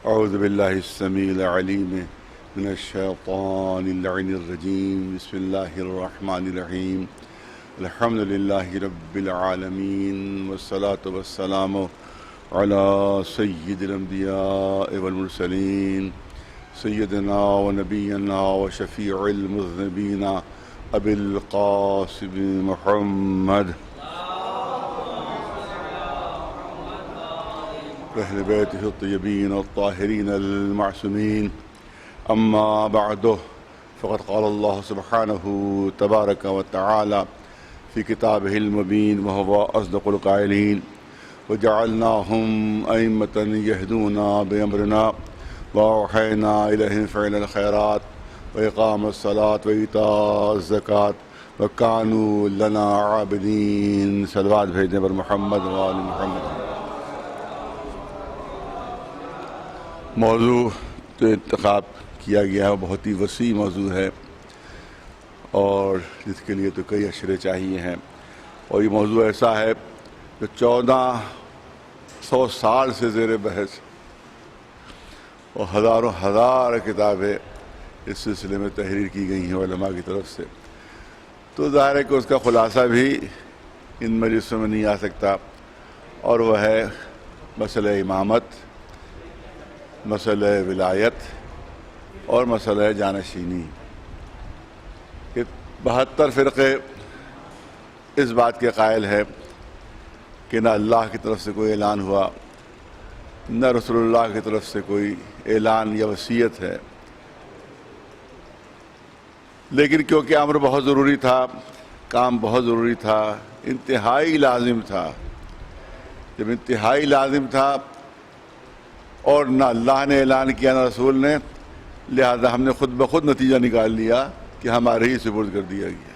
اعوذ باللہ السمیع العلیم من الشیطان اللعین الرجیم بسم اللہ الرحمن الرحیم الحمد للہ رب العالمین والصلاة والسلام علی سید الانبیاء والمرسلین سیدنا و نبینا و شفیع المذنبین ابی القاسم محمد اہل بیتہ الطیبین الطاہرین المعصومین اما بعد فقد قال اللہ سبحانہ تبارک و تعالی فی کتابہ المبین وہو اصدق القائلین وجعلناہم ائمۃ یہدون بامرنا واوحینا الیہم فعل الخیرات واقام الصلاۃ وایتاء الزکوٰۃ وکانوا لنا عابدین۔ صلوات بھیجنے پر محمد و آل محمد۔ موضوع جو انتخاب کیا گیا ہے وہ بہت ہی وسیع موضوع ہے اور جس کے لیے تو کئی اشرے چاہیے ہیں، اور یہ موضوع ایسا ہے جو 1400 سال سے زیر بحث اور ہزاروں ہزار کتابیں اس سلسلے میں تحریر کی گئی ہیں علماء کی طرف سے، تو ظاہر ہے کہ اس کا خلاصہ بھی ان مجلسوں میں نہیں آ سکتا، اور وہ ہے مسئلہ امامت، مسئلہ ولایت اور مسئلہ جانشینی۔ کہ 72 فرقے اس بات کے قائل ہے کہ نہ اللہ کی طرف سے کوئی اعلان ہوا، نہ رسول اللہ کی طرف سے کوئی اعلان یا وصیت ہے، لیکن کیونکہ امر بہت ضروری تھا، کام بہت ضروری تھا، انتہائی لازم تھا، جب انتہائی لازم تھا اور نہ اللہ نے اعلان کیا نہ رسول نے، لہذا ہم نے خود بخود نتیجہ نکال لیا کہ ہمارے ہی سپرد کر دیا گیا۔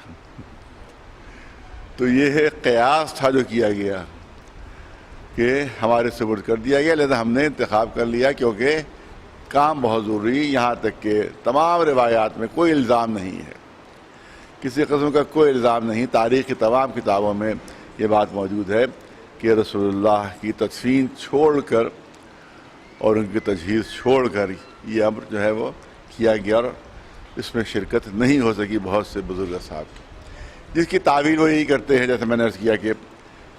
تو یہ ہے قیاس تھا جو کیا گیا کہ ہمارے سپرد کر دیا گیا، لہذا ہم نے انتخاب کر لیا، کیونکہ کام بہت ضروری، یہاں تک کہ تمام روایات میں کوئی الزام نہیں ہے، کسی قسم کا کوئی الزام نہیں، تاریخ کی تمام کتابوں میں یہ بات موجود ہے کہ رسول اللہ کی تدفین چھوڑ کر اور ان کی تجہیز چھوڑ کر یہ امر جو ہے وہ کیا گیا، اور اس میں شرکت نہیں ہو سکی بہت سے بزرگ اصحاب کی، جس کی تعویل وہ یہی کرتے ہیں، جیسے میں نے عرض کیا کہ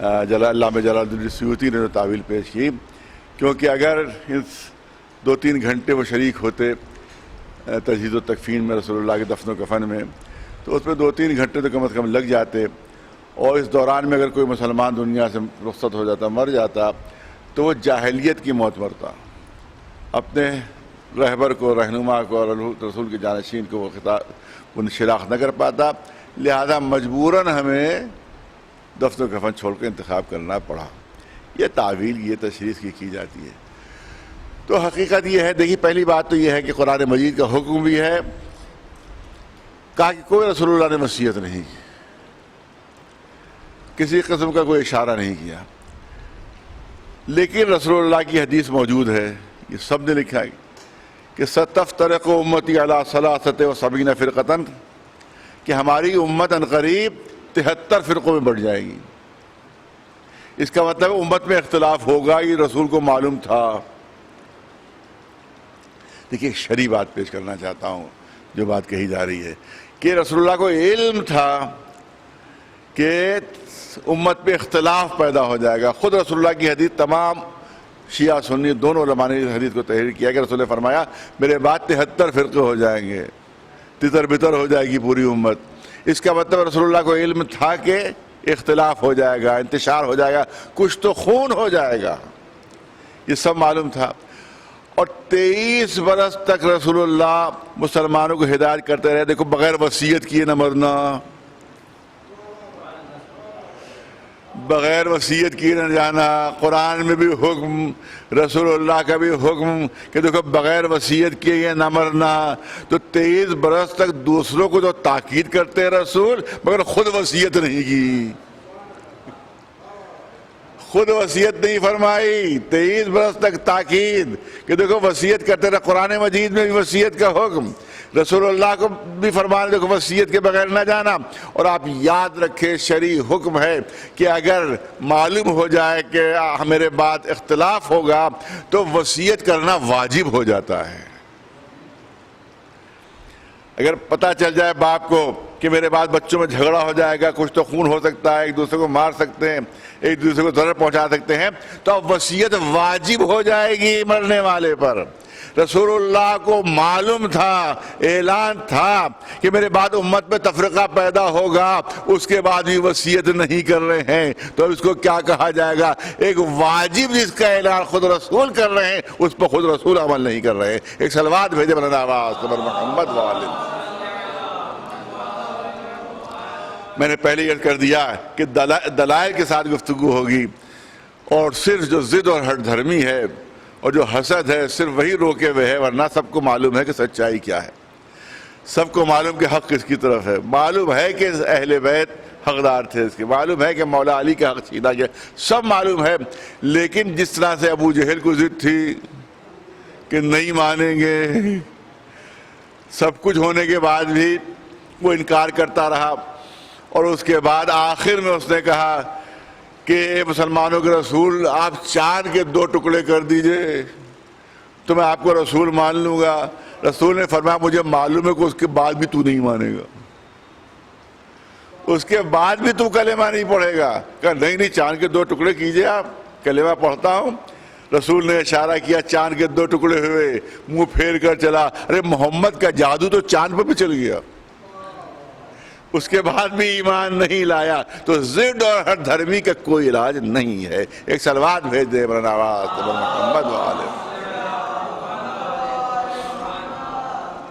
علامہ جلال الدین سیوطی نے جو تعویل پیش کی، کیونکہ اگر اس 2-3 گھنٹے وہ شریک ہوتے تجہیز و تکفین میں رسول اللہ کے دفن و کفن میں، تو اس میں 2-3 گھنٹے تو کم از کم لگ جاتے، اور اس دوران میں اگر کوئی مسلمان دنیا سے رخصت ہو جاتا، مر جاتا، تو وہ جاہلیت کی موت مرتا، اپنے رہبر کو، رہنما کو اور رسول کے جانشین کو وہ شناخت نہ کر پاتا، لہذا مجبوراً ہمیں دفن و کفن چھوڑ کے انتخاب کرنا پڑا۔ یہ تعویل، یہ تشریح کی جاتی ہے۔ تو حقیقت یہ ہے، دیکھیے پہلی بات تو یہ ہے کہ قرآن مجید کا حکم بھی ہے، کہا کہ کوئی رسول اللہ نے وصیت نہیں کی، کسی قسم کا کوئی اشارہ نہیں کیا، لیکن رسول اللہ کی حدیث موجود ہے، یہ سب نے لکھا ہے کہ ستفترق امتی علی 73 فرقۃ، کہ ہماری امت عنقریب 73 فرقوں میں بڑھ جائے گی۔ اس کا مطلب امت میں اختلاف ہوگا، یہ رسول کو معلوم تھا۔ دیکھیے ایک شرعی بات پیش کرنا چاہتا ہوں، جو بات کہی جا رہی ہے کہ رسول اللہ کو علم تھا کہ امت پہ اختلاف پیدا ہو جائے گا۔ خود رسول اللہ کی حدیث، تمام شیعہ سنی دونوں علماء نے اس حدیث کو تحریر کیا کہ رسول نے فرمایا میرے بعد 73 فرقے ہو جائیں گے، تتر بتر ہو جائے گی پوری امت۔ اس کا مطلب رسول اللہ کو علم تھا کہ اختلاف ہو جائے گا، انتشار ہو جائے گا، کچھ تو خون ہو جائے گا، یہ سب معلوم تھا۔ اور 23 برس تک رسول اللہ مسلمانوں کو ہدایت کرتے رہے، دیکھو بغیر وصیت کیے نہ مرنا، بغیر وصیت کیے نہ جانا، قرآن میں بھی حکم، رسول اللہ کا بھی حکم کہ دیکھو بغیر وصیت کیے نہ مرنا۔ تو 23 برس تک دوسروں کو تو تاکید کرتے رسول، مگر خود وصیت نہیں کی، خود وصیت نہیں فرمائی۔ 23 برس تک تاکید کہ دیکھو وصیت کرتے رہے، قرآن مجید میں بھی وصیت کا حکم، رسول اللہ کو بھی فرمانے دیکھو وصیت کے بغیر نہ جانا. اور آپ یاد رکھیں شرعی حکم ہے کہ اگر معلوم ہو جائے کہ میرے بعد اختلاف ہوگا تو وصیت کرنا واجب ہو جاتا ہے. اگر پتہ چل جائے باپ کو کہ میرے بعد بچوں میں جھگڑا ہو جائے گا, کچھ تو خون ہو سکتا ہے, ایک دوسرے کو مار سکتے ہیں, ایک دوسرے کو ضرر پہنچا سکتے ہیں, تو اب وصیت واجب ہو جائے گی مرنے والے پر. رسول اللہ کو معلوم تھا, اعلان تھا کہ میرے بعد امت میں تفرقہ پیدا ہوگا, اس کے بعد بھی وصیت نہیں کر رہے ہیں, تو اس کو کیا کہا جائے گا؟ ایک واجب جس کا اعلان خود رسول کر رہے ہیں اس پر خود رسول عمل نہیں کر رہے ہیں. ایک صلوات بھیجے بلند آواز پر محمد والد. میں نے پہلے یہ کر دیا کہ دلائل کے ساتھ گفتگو ہوگی, اور صرف جو ضد اور ہٹ دھرمی ہے اور جو حسد ہے صرف وہی روکے ہوئے ہے, ورنہ سب کو معلوم ہے کہ سچائی کیا ہے. سب کو معلوم کہ حق کس کی طرف ہے, معلوم ہے کہ اہل بیت حقدار تھے اس کے, معلوم ہے کہ مولا علی کا حق چھینا گیا, سب معلوم ہے. لیکن جس طرح سے ابو جہل کو ضد تھی کہ نہیں مانیں گے, سب کچھ ہونے کے بعد بھی وہ انکار کرتا رہا, اور اس کے بعد آخر میں اس نے کہا کہ اے مسلمانوں کے رسول آپ چاند کے 2 ٹکڑے کر دیجئے تو میں آپ کو رسول مان لوں گا. رسول نے فرمایا مجھے معلوم ہے کہ اس کے بعد بھی تو نہیں مانے گا, اس کے بعد بھی تو کلمہ نہیں پڑھے گا. کہا نہیں چاند کے 2 ٹکڑے کیجئے, آپ کلمہ پڑھتا ہوں. رسول نے اشارہ کیا, چاند کے 2 ٹکڑے ہوئے, منہ پھیر کر چلا. ارے محمد کا جادو تو چاند پر بھی چل گیا, اس کے بعد بھی ایمان نہیں لایا. تو ضد اور ہر دھرمی کا کوئی علاج نہیں ہے. ایک صلوات بھیج دے بلند آواز محمد والے.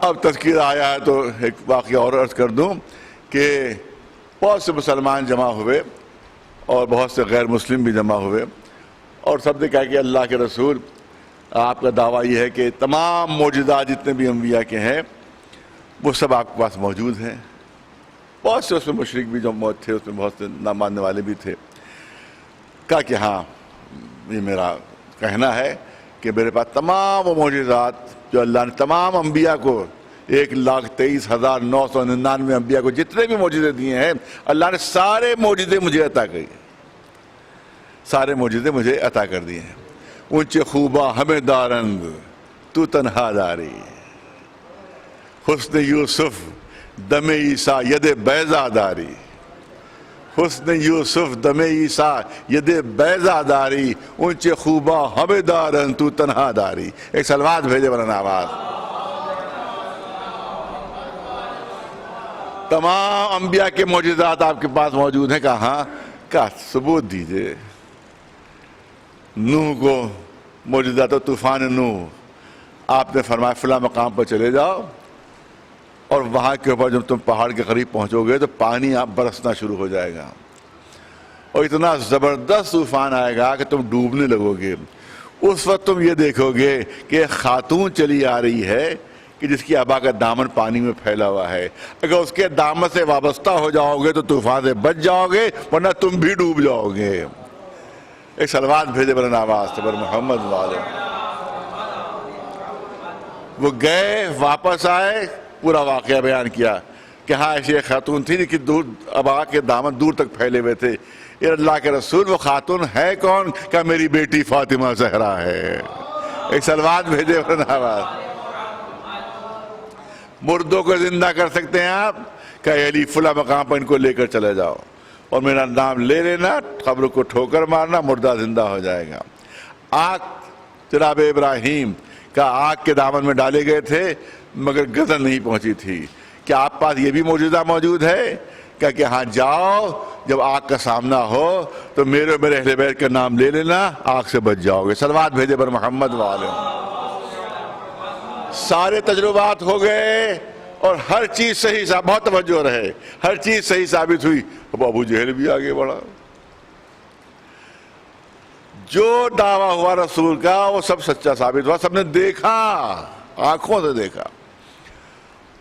اب تذکرہ آیا ہے تو ایک واقعہ اور عرض کر دوں کہ بہت سے مسلمان جمع ہوئے اور بہت سے غیر مسلم بھی جمع ہوئے, اور سب نے کہا کہ اللہ کے رسول آپ کا دعویٰ یہ ہے کہ تمام معجزات جتنے بھی انبیاء کے ہیں وہ سب آپ کے پاس موجود ہیں. بہت سے اس میں مشرک بھی جو موت تھے, اس میں بہت سے نہ ماننے والے بھی تھے. کہا کہ ہاں یہ میرا کہنا ہے کہ میرے پاس تمام وہ معجزات جو اللہ نے تمام انبیاء کو 1,23,999 انبیاء کو جتنے بھی معجزے دیے ہیں, اللہ نے سارے معجزے مجھے عطا کیے, سارے معجزے مجھے عطا کر دیے ہیں. اونچے خوبا ہمیں دارند تو تنہا داری, حسن یوسف دم عیسیٰ ید بیضا داری, حسن یوسف دم عیسیٰ ید بیضا داری, اونچے خوبا ہمیں دارن تو تنہا داری. ایک صلوات بھیجے بلند آواز. تمام انبیاء کے معجزات آپ کے پاس موجود ہیں. کہاں کا ثبوت دیجئے. نوح کو معجزات طوفان نوح, آپ نے فرمایا فلاں مقام پر چلے جاؤ اور وہاں کے اوپر جب تم پہاڑ کے قریب پہنچو گے تو پانی آپ برسنا شروع ہو جائے گا, اور اتنا زبردست طوفان آئے گا کہ تم ڈوبنے لگو گے. اس وقت تم یہ دیکھو گے کہ ایک خاتون چلی آ رہی ہے کہ جس کی ابا کا دامن پانی میں پھیلا ہوا ہے. اگر اس کے دامن سے وابستہ ہو جاؤ گے تو طوفان سے بچ جاؤ گے, ورنہ تم بھی ڈوب جاؤ گے. ایک صلوات بھیجے بلند آواز سے پر محمد والے. وہ گئے, واپس آئے, پورا واقعہ بیان کیا کہ ہاں ایسی ایک خاتون تھی کہ دور ابا کے دامن دور تک پھیلے ہوئے تھے. اے اللہ کے رسول وہ خاتون ہے کون؟ کہ میری بیٹی فاطمہ زہرا ہے. ایک صلوات بھیجے بلند آواز. مردوں کو زندہ کر سکتے ہیں آپ؟ کہ علی فلاں مقام پر ان کو لے کر چلے جاؤ اور میرا نام لے لینا, قبر کو ٹھوکر مارنا, مردہ زندہ ہو جائے گا. آگ جناب ابراہیم کا آگ کے دامن میں ڈالے گئے تھے مگر گردن نہیں پہنچی تھی. کیا آپ پاس یہ بھی معجزہ موجود ہے کہ ہاں جاؤ جب آگ کا سامنا ہو تو میرے اہل بیت کا نام لے لینا, آگ سے بچ جاؤ گے. صلوات بھیجے پر محمد والے. سارے تجربات ہو گئے اور ہر چیز صحیح ثابت, بہت توجہ رہے, ہر چیز صحیح ثابت ہوئی. اب ابو جہل بھی آگے بڑھا. جو دعویٰ ہوا رسول کا وہ سب سچا ثابت ہوا, سب نے دیکھا, آنکھوں سے دیکھا.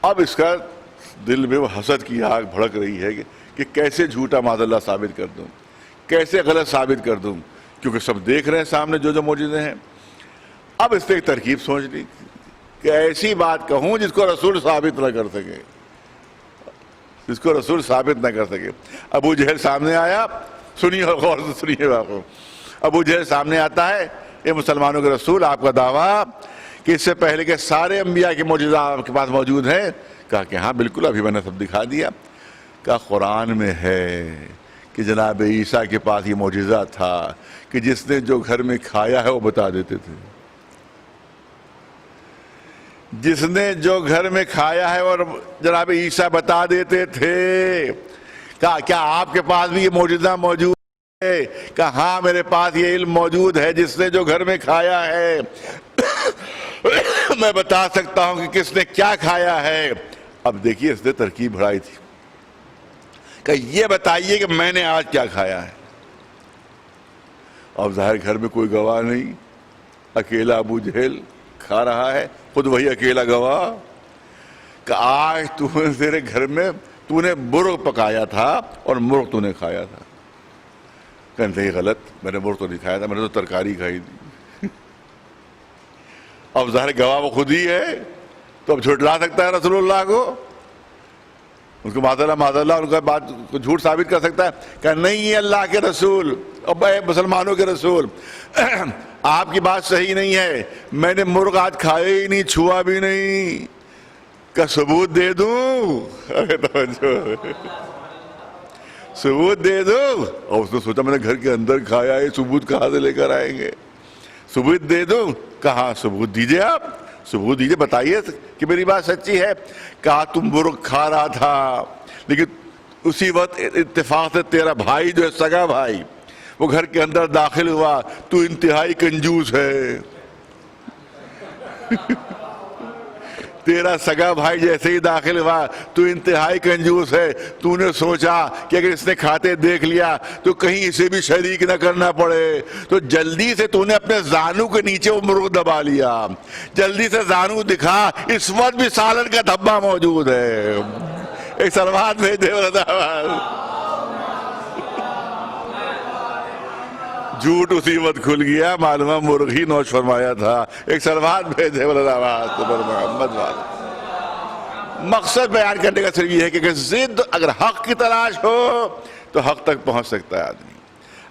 اب اس کا دل میں وہ حسد کی آگ بھڑک رہی ہے کہ کیسے جھوٹا معاذ اللہ ثابت کر دوں, کیسے غلط ثابت کر دوں, کیونکہ سب دیکھ رہے ہیں سامنے جو جو معجزے ہیں. اب اس نے ایک ترکیب سوچ لی کہ ایسی بات کہوں جس کو رسول ثابت نہ کر سکے، جس کو رسول ثابت نہ کر سکے۔ ابو جہل سامنے آیا، سنیے اور غور سے سنیے واقعہ۔ ابو جہل سامنے آتا ہے، یہ مسلمانوں کے رسول، آپ کا دعویٰ کہ اس سے پہلے کے سارے انبیاء کے معجزات آپ کے پاس موجود ہیں؟ کہا کہ ہاں بالکل، ابھی میں نے سب دکھا دیا۔ کہا قرآن میں ہے کہ جناب عیسیٰ کے پاس یہ معجزہ تھا کہ جس نے جو گھر میں کھایا ہے وہ بتا دیتے تھے، جس نے جو گھر میں کھایا ہے اور جناب عیسیٰ بتا دیتے تھے۔ کہا کیا آپ کے پاس بھی یہ معجزہ موجود ہے؟ کہا ہاں میرے پاس یہ علم موجود ہے، جس نے جو گھر میں کھایا ہے میں بتا سکتا ہوں کہ کس نے کیا کھایا ہے۔ اب دیکھیے اس نے ترکیب بڑھائی تھی کہ یہ بتائیے کہ میں نے آج کیا کھایا ہے۔ اب ظاہر گھر میں کوئی گواہ نہیں، اکیلا ابو جہل کھا رہا ہے، خود وہی اکیلا گواہ کہ آج تیرے گھر میں تو نے مرغ پکایا تھا اور مرغ تو نے کھایا تھا۔ کہتے ہیں غلط، میں نے مرغ تو نہیں کھایا تھا، میں نے تو ترکاری کھائی تھی۔ اب ظاہر گواہ وہ خود ہی ہے، تو اب جھٹلا سکتا ہے رسول اللہ کو؟ اس کو معاذ اللہ ان کا بات کو جھوٹ ثابت کر سکتا ہے کہ نہیں یہ اللہ کے رسول، اب اے مسلمانوں کے رسول آپ کی بات صحیح نہیں ہے، میں نے مرغ آج کھایا ہی نہیں، چھوا بھی نہیں، کا ثبوت دے دوں؟ ثبوت دے دوں؟ اور اس نے سوچا میں نے گھر کے اندر کھایا ہے، ثبوت کہاں سے لے کر آئیں گے؟ ثبوت دے دوں؟ کہاں ثبوت دیجئے، آپ ثبوت دیجئے، بتائیے کہ میری بات سچی ہے۔ کہا تم مرغ کھا رہا تھا، لیکن اسی وقت اتفاق سے تیرا بھائی جو ہے سگا بھائی وہ گھر کے اندر داخل ہوا، تو انتہائی کنجوس ہے۔ تیرا سگا بھائی جیسے ہی داخل ہوا تو انتہائی کنجوس ہے، تو نے سوچا کہ اگر اس نے کھاتے دیکھ لیا تو کہیں اسے بھی شریک نہ کرنا پڑے، تو جلدی سے تو نے اپنے زانو کے نیچے وہ مرغ دبا لیا، جلدی سے زانو دکھا، اس وقت بھی سالن کا دھبا موجود ہے۔ ایک سلوات بھیج دے جھوٹ اسی وقت کھل گیا، معلومہ مرغ ہی نوش فرمایا تھا۔ ایک سلوات بھیج دے محمد والے۔ مقصد بیان کرنے کا صرف یہ ہے کہ اگر ضد، اگر حق کی تلاش ہو تو حق تک پہنچ سکتا ہے آدمی،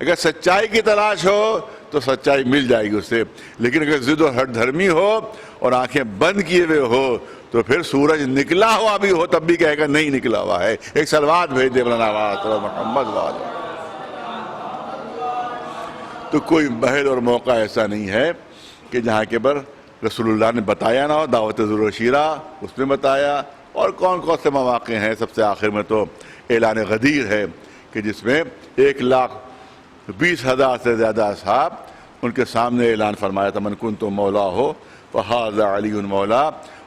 اگر سچائی کی تلاش ہو تو سچائی مل جائے گی اسے، لیکن اگر ضد اور ہٹ دھرمی ہو اور آنکھیں بند کیے ہوئے ہو تو پھر سورج نکلا ہوا بھی ہو تب بھی کہے گا نہیں نکلا ہوا ہے۔ ایک سلوات بھیج دے محمد والے۔ تو کوئی محل اور موقع ایسا نہیں ہے کہ جہاں کے پر رسول اللہ نے بتایا نہ ہو۔ دعوت ذر شیرہ اس میں بتایا، اور کون کون سے مواقع ہیں، سب سے آخر میں تو اعلان غدیر ہے کہ جس میں 1,20,000 سے زیادہ اصحاب ان کے سامنے اعلان فرمایا تھا من کنت مولا ہو فہذا علی مولا،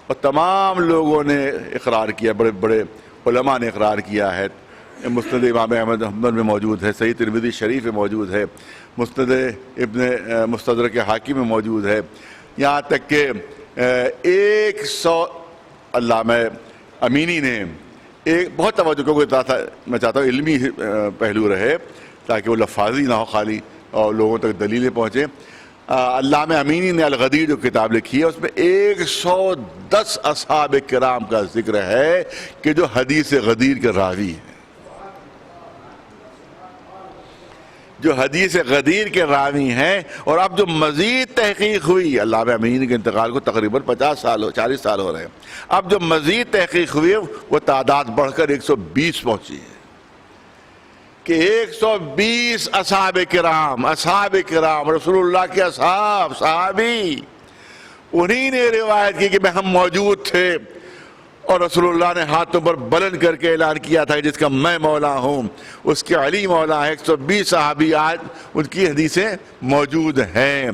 اور تمام لوگوں نے اقرار کیا، بڑے بڑے علماء نے اقرار کیا ہے۔ مسند امام احمد حنبل میں موجود ہے، صحیح ترمذی شریف میں موجود ہے، مسند ابن مستدرک حاکم میں موجود ہے، یہاں تک کہ 100 علامہ امینی نے ایک بہت توجہ کو میں چاہتا ہوں علمی پہلو رہے تاکہ وہ لفاظی نہ ہو خالی اور لوگوں تک دلیلیں پہنچیں۔ علامہ امینی نے الغدیر جو کتاب لکھی ہے اس میں 110 اصحاب کرام کا ذکر ہے کہ جو حدیث غدیر کے راوی ہیں، جو حدیث غدیر کے راوی ہیں۔ اور اب جو مزید تحقیق ہوئی، علامہ امینی کے انتقال کو تقریباً 40 سال ہو رہے ہیں، اب جو مزید تحقیق ہوئی وہ تعداد بڑھ کر 120 پہنچی ہے کہ 120 اصحاب کرام رسول اللہ کے اصحاب، صحابی، انہی نے روایت کی کہ ہم موجود تھے اور رسول اللہ نے ہاتھوں پر بلند کر کے اعلان کیا تھا کہ جس کا میں مولا ہوں اس کے علی مولا ہے۔ 120 صحابی آج ان کی حدیثیں موجود ہیں۔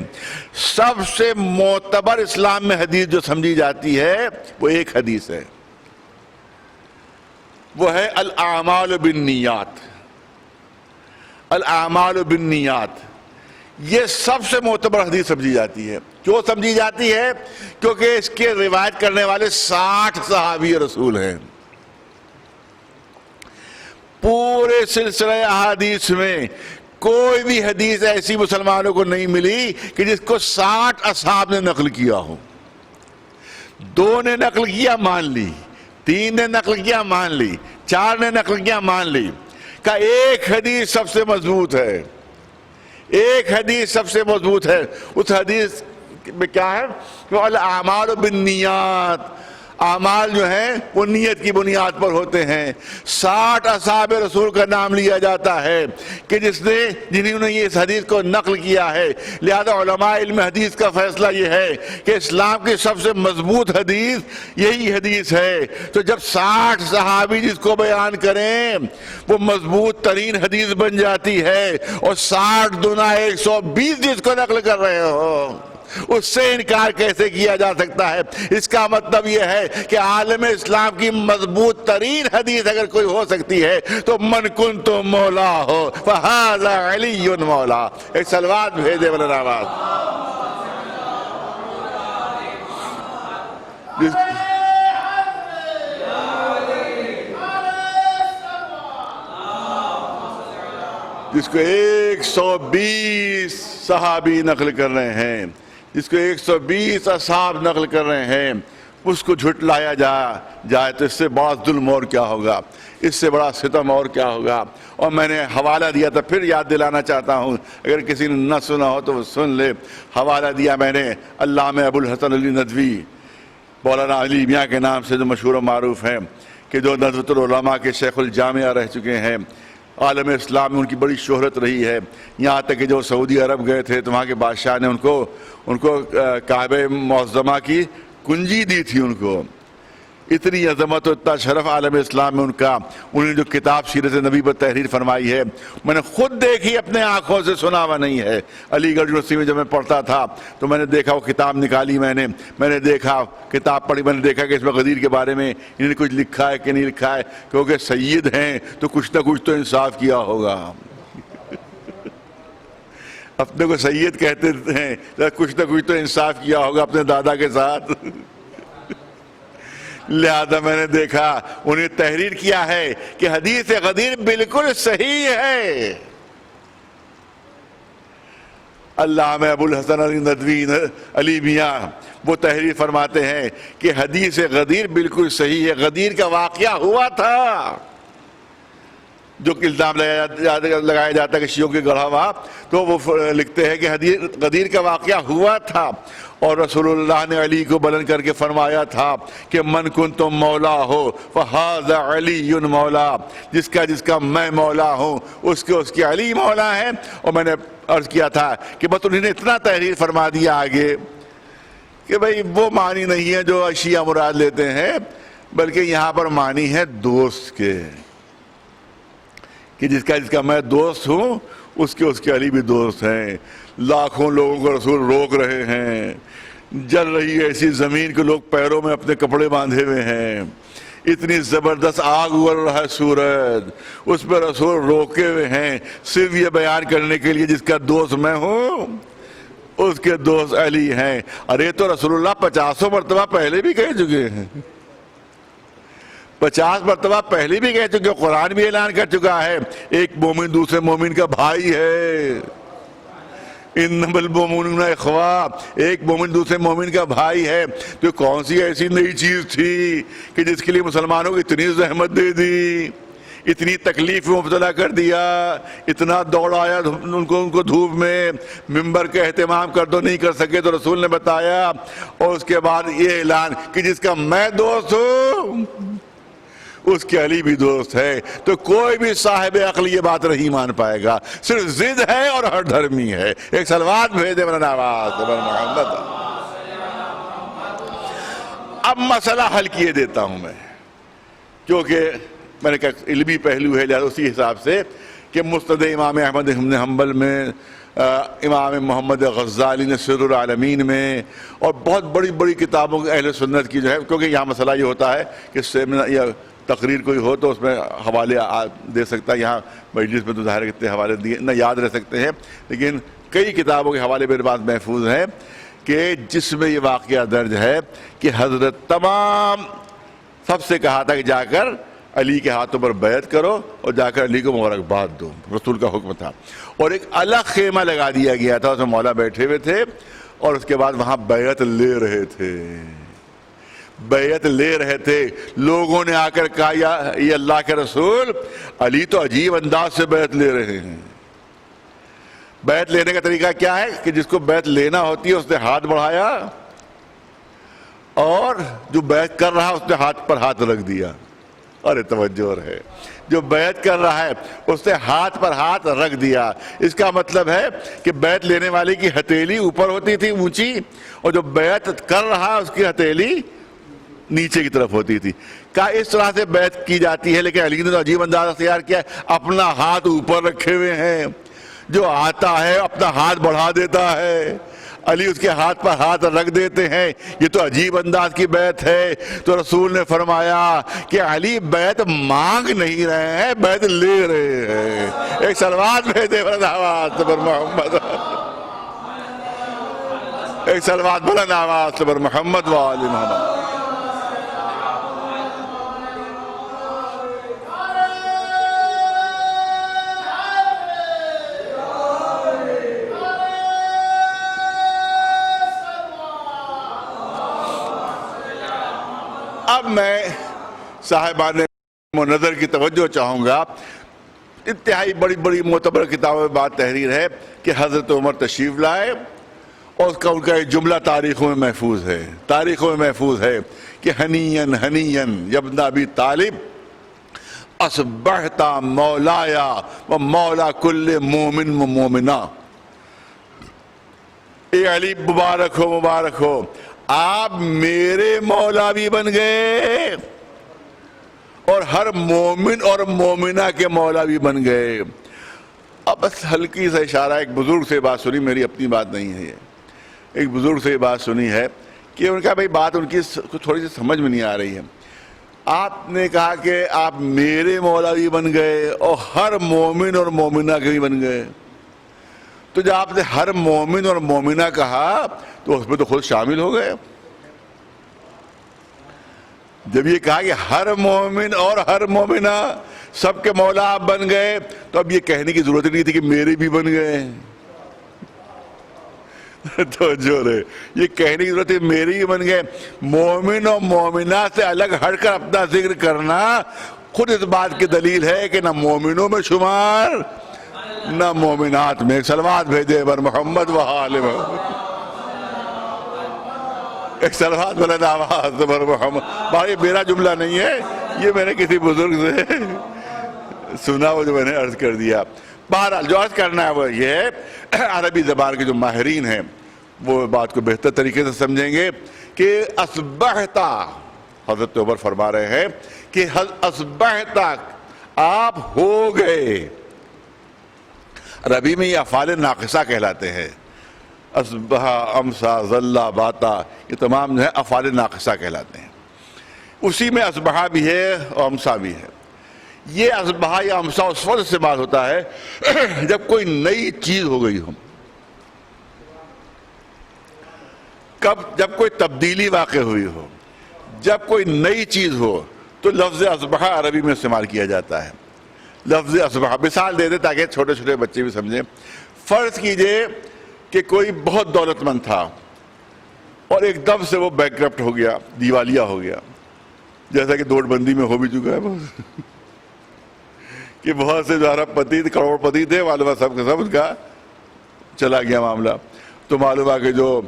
سب سے معتبر اسلام میں حدیث جو سمجھی جاتی ہے وہ ایک حدیث ہے، وہ ہے الاعمال بالنیات۔ الاعمال بالنیات یہ سب سے معتبر حدیث سمجھی جاتی ہے۔ کیوں سمجھی جاتی ہے؟ کیونکہ اس کے روایت کرنے والے 60 صحابی رسول ہیں۔ پورے سلسلہ احادیث میں کوئی بھی حدیث ایسی مسلمانوں کو نہیں ملی کہ جس کو 60 اصحاب نے نقل کیا ہو۔ دو نے نقل کیا مان لی، تین نے نقل کیا مان لی، چار نے نقل کیا مان لی، کہ ایک حدیث سب سے مضبوط ہے، ایک حدیث سب سے مضبوط ہے۔ اس حدیث میں کیا ہے؟ الاعمال بالنیات، اعمال جو ہیں وہ نیت کی بنیاد پر ہوتے ہیں۔ 60 اصحاب رسول کا نام لیا جاتا ہے کہ جنہوں نے اس حدیث کو نقل کیا ہے۔ لہذا علماء علم حدیث کا فیصلہ یہ ہے کہ اسلام کی سب سے مضبوط حدیث یہی حدیث ہے۔ تو جب 60 صحابی جس کو بیان کریں وہ مضبوط ترین حدیث بن جاتی ہے، اور 60 دنا 120 جس کو نقل کر رہے ہو، اس سے انکار کیسے کیا جا سکتا ہے؟ اس کا مطلب یہ ہے کہ عالم اسلام کی مضبوط ترین حدیث اگر کوئی ہو سکتی ہے تو من کنت مولا ہو فہذا علی مولا۔ ایک صلوات بھیجے مولانا آواز۔ جس کو 120 صحابی نقل کر رہے ہیں، جس کو 120 اصحاب نقل کر رہے ہیں، اس کو جھٹلایا جائے تو اس سے بڑا ظلم اور کیا ہوگا، اس سے بڑا ستم اور کیا ہوگا۔ اور میں نے حوالہ دیا تھا، پھر یاد دلانا چاہتا ہوں، اگر کسی نے نہ سنا ہو تو وہ سن لے۔ حوالہ دیا میں نے علامہ ابو الحسن علی ندوی، مولانا علی میاں کے نام سے جو مشہور و معروف ہیں، کہ جو ندوۃ العلماء کے شیخ الجامعہ رہ چکے ہیں۔ عالم اسلام میں ان کی بڑی شہرت رہی ہے، یہاں تک کہ جو سعودی عرب گئے تھے تو وہاں کے بادشاہ نے ان کو کعبہ معظمہ کی کنجی دی تھی۔ ان کو اتنی عظمت و اتنا شرف عالم اسلام میں ان کا، انہوں نے جو کتاب سیرت نبی پر تحریر فرمائی ہے، میں نے خود دیکھی، اپنے آنکھوں سے سنا ہوا نہیں ہے۔ علی گڑھ یونیورسٹی میں جب میں پڑھتا تھا تو میں نے دیکھا، وہ کتاب نکالی میں نے دیکھا، کتاب پڑھی، میں نے دیکھا کہ اس میں غدیر کے بارے میں انہوں نے کچھ لکھا ہے کہ نہیں لکھا ہے، کیونکہ سید ہیں تو کچھ نہ کچھ تو انصاف کیا ہوگا۔ اپنے کو سید کہتے ہیں، کچھ نہ کچھ تو انصاف کیا ہوگا اپنے دادا کے ساتھ۔ لہذا میں نے دیکھا انہیں تحریر کیا ہے کہ حدیث غدیر بالکل صحیح ہے۔ علامہ ابو الحسن علی ندوی علی میاں وہ تحریر فرماتے ہیں کہ حدیث غدیر بالکل صحیح ہے۔ غدیر کا واقعہ ہوا تھا، جو الزام لگایا جاتا ہے کہ شیعوں کے گڑھا ہوا، تو وہ لکھتے ہیں کہ غدیر کا واقعہ ہوا تھا، اور رسول اللہ نے علی کو بلند کر کے فرمایا تھا کہ من کنتم مولا ہو فہذا علی مولا، جس کا میں مولا ہوں اس کے علی مولا ہے۔ اور میں نے عرض کیا تھا کہ بس انہوں نے اتنا تحریر فرما دیا آگے کہ بھئی وہ معنی نہیں ہے جو شیعہ مراد لیتے ہیں، بلکہ یہاں پر معنی ہے دوست کے، کہ جس کا میں دوست ہوں اس کے علی بھی دوست ہیں۔ لاکھوں لوگوں کو رسول روک رہے ہیں، جل رہی ہے ایسی زمین کے لوگ پیروں میں اپنے کپڑے باندھے ہوئے ہیں، اتنی زبردست آگ اگل رہا ہے سورج، اس پہ رسول روکے ہوئے ہیں، صرف یہ بیان کرنے کے لیے جس کا دوست میں ہوں اس کے دوست علی ہیں۔ ارے تو رسول اللہ 50 مرتبہ پہلے بھی کہہ چکے ہیں، 50 مرتبہ پہلے بھی کہہ چکے، قرآن بھی اعلان کر چکا ہے ایک مومن دوسرے مومن کا بھائی ہے، انما المؤمنون اخوہ، ایک مومن دوسرے مومن کا بھائی ہے۔ تو کون سی ایسی نئی چیز تھی کہ جس کے لیے مسلمانوں کو اتنی زحمت دے دی، اتنی تکلیف میں مبتلا کر دیا، اتنا دوڑایا ان کو دھوپ میں، ممبر کا اہتمام کر دو نہیں کر سکے تو رسول نے بتایا، اور اس کے بعد یہ اعلان کہ جس کا میں دوست ہوں اس کے علی بھی دوست ہے۔ تو کوئی بھی صاحب عقل یہ بات نہیں مان پائے گا، صرف ضد ہے اور ہر دھرمی ہے۔ ایک صلوات بھیجے مولانا عباس محمد۔ اب مسئلہ حل کیے دیتا ہوں میں، کیونکہ میں نے کہا علمی پہلو ہے، لہذا اسی حساب سے کہ مسند امام احمد بن حنبل میں، امام محمد غزالی نے سر العالمین میں، اور بہت بڑی بڑی کتابوں اہل سنت کی جو ہے، کیونکہ یہاں مسئلہ یہ ہوتا ہے کہ سیمینار یا تقریر کوئی ہو تو اس میں حوالے دے سکتا ہے، یہاں مجلس میں تو ظاہر کتنے حوالے دیے نہ یاد رہ سکتے ہیں، لیکن کئی کتابوں کے حوالے میرے پاس محفوظ ہیں کہ جس میں یہ واقعہ درج ہے کہ حضرت تمام سب سے کہا تھا کہ جا کر علی کے ہاتھوں پر بیعت کرو اور جا کر علی کو مبارکباد دو، رسول کا حکم تھا، اور ایک الگ خیمہ لگا دیا گیا تھا، اس میں مولا بیٹھے ہوئے تھے اور اس کے بعد وہاں بیعت لے رہے تھے۔ بیعت لے رہے تھے، لوگوں نے آ کر کہا یہ اللہ کے رسول، علی تو عجیب انداز سے بیعت لے رہے ہیں۔ بیعت لینے کا طریقہ کیا ہے کہ جس کو بیعت لینا ہوتی ہے اس نے ہاتھ بڑھایا، اور جو بیعت کر رہا اس نے ہاتھ پر ہاتھ رکھ دیا۔ ارے توجہ ہے، جو بیعت کر رہا ہے اس نے ہاتھ پر ہاتھ رکھ دیا۔ اس کا مطلب ہے کہ بیعت لینے والے کی ہتھیلی اوپر ہوتی تھی اونچی، اور جو بیعت کر رہا اس کی ہتھیلی نیچے کی طرف ہوتی تھی۔ کہا اس طرح سے بیعت کی جاتی ہے، لیکن علی نے تو عجیب انداز اختیار کیا ہے، اپنا ہاتھ اوپر رکھے ہوئے ہیں۔ جو آتا ہے اپنا ہاتھ بڑھا دیتا ہے، علی اس کے ہاتھ پر ہاتھ رکھ دیتے ہیں۔ یہ تو عجیب انداز کی بیعت ہے۔ تو رسول نے فرمایا کہ علی بیعت مانگ نہیں رہے ہیں، بیعت لے رہے ہیں۔ ایک صلوات بھیجے بلند آواز پر محمد، ایک صلوات بلند آواز پر محمد و آل محمد۔ اب میں صاحبان نظر کی توجہ چاہوں گا۔ انتہائی بڑی بڑی معتبر کتابوں میں بات تحریر ہے کہ حضرت عمر تشریف لائے، اور ان کا ایک جملہ تاریخوں میں محفوظ ہے، تاریخوں میں محفوظ ہے کہ ہنین ہنین یا ابن ابی طالب اصبحت مولایا و مولا کل مومن و مومنہ۔ اے علی مبارک ہو، مبارک ہو، آپ میرے مولا بھی بن گئے اور ہر مومن اور مومنہ کے مولا بھی بن گئے۔ اب بس ہلکی سا اشارہ، ایک بزرگ سے بات سنی، میری اپنی بات نہیں ہے یہ، ایک بزرگ سے بات سنی ہے کہ ان کا بھائی بات ان کی تھوڑی سی سمجھ میں نہیں آ رہی ہے۔ آپ نے کہا کہ آپ میرے مولا بھی بن گئے اور ہر مومن اور مومنہ کے بھی بن گئے، تو جب آپ نے ہر مومن اور مومنہ کہا تو اس میں تو خود شامل ہو گئے۔ جب یہ کہا کہ ہر مومن اور ہر مومنہ سب کے مولا آپ بن گئے، تو اب یہ کہنے کی ضرورت نہیں تھی کہ میرے بھی بن گئے۔ تو جو رہے یہ کہنے کی ضرورت ہے میرے بھی بن گئے۔ مومن اور مومنہ سے الگ ہٹ کر اپنا ذکر کرنا خود اس بات کی دلیل ہے کہ نہ مومنوں میں شمار نہ مومنات میں۔ صلوات بھیجے بر محمد و آل محمد، ایک صلوات بلند آواز بر محمد۔ بھائی میرا جملہ نہیں ہے، یہ میں نے کسی بزرگ سے سنا، وہ جو میں نے عرض کر دیا۔ بہرحال جو عرض کرنا ہے وہ یہ ہے، عربی زبان کے جو ماہرین ہیں وہ بات کو بہتر طریقے سے سمجھیں گے کہ اصبحتا، حضرت عمر فرما رہے ہیں کہ اصبحتا آپ ہو گئے۔ عربی میں یہ افعال ناقصہ کہلاتے ہیں، اصبح، امسا، ظلا، باتا، یہ تمام جو ہے افعال ناقصہ کہلاتے ہیں۔ اسی میں اصبح بھی ہے اور امسا بھی ہے۔ یہ اصبح یا امسا اس وقت استعمال ہوتا ہے جب کوئی نئی چیز ہو گئی ہو، جب کوئی تبدیلی واقع ہوئی ہو، جب کوئی نئی چیز ہو تو لفظ اصبح عربی میں استعمال کیا جاتا ہے۔ لفظ اصبح مثال دے دے تاکہ چھوٹے چھوٹے بچے بھی سمجھیں۔ فرض کیجئے کہ کوئی بہت دولت مند تھا اور ایک دم سے وہ بینکرپٹ ہو گیا، دیوالیہ ہو گیا، جیسا کہ نوٹ بندی میں ہو بھی چکا ہے کہ بہت سے جو ارب پتی کروڑ پتی تھے، معلومہ سب کے سب ان کا چلا گیا معاملہ۔ تو معلومہ کہ جو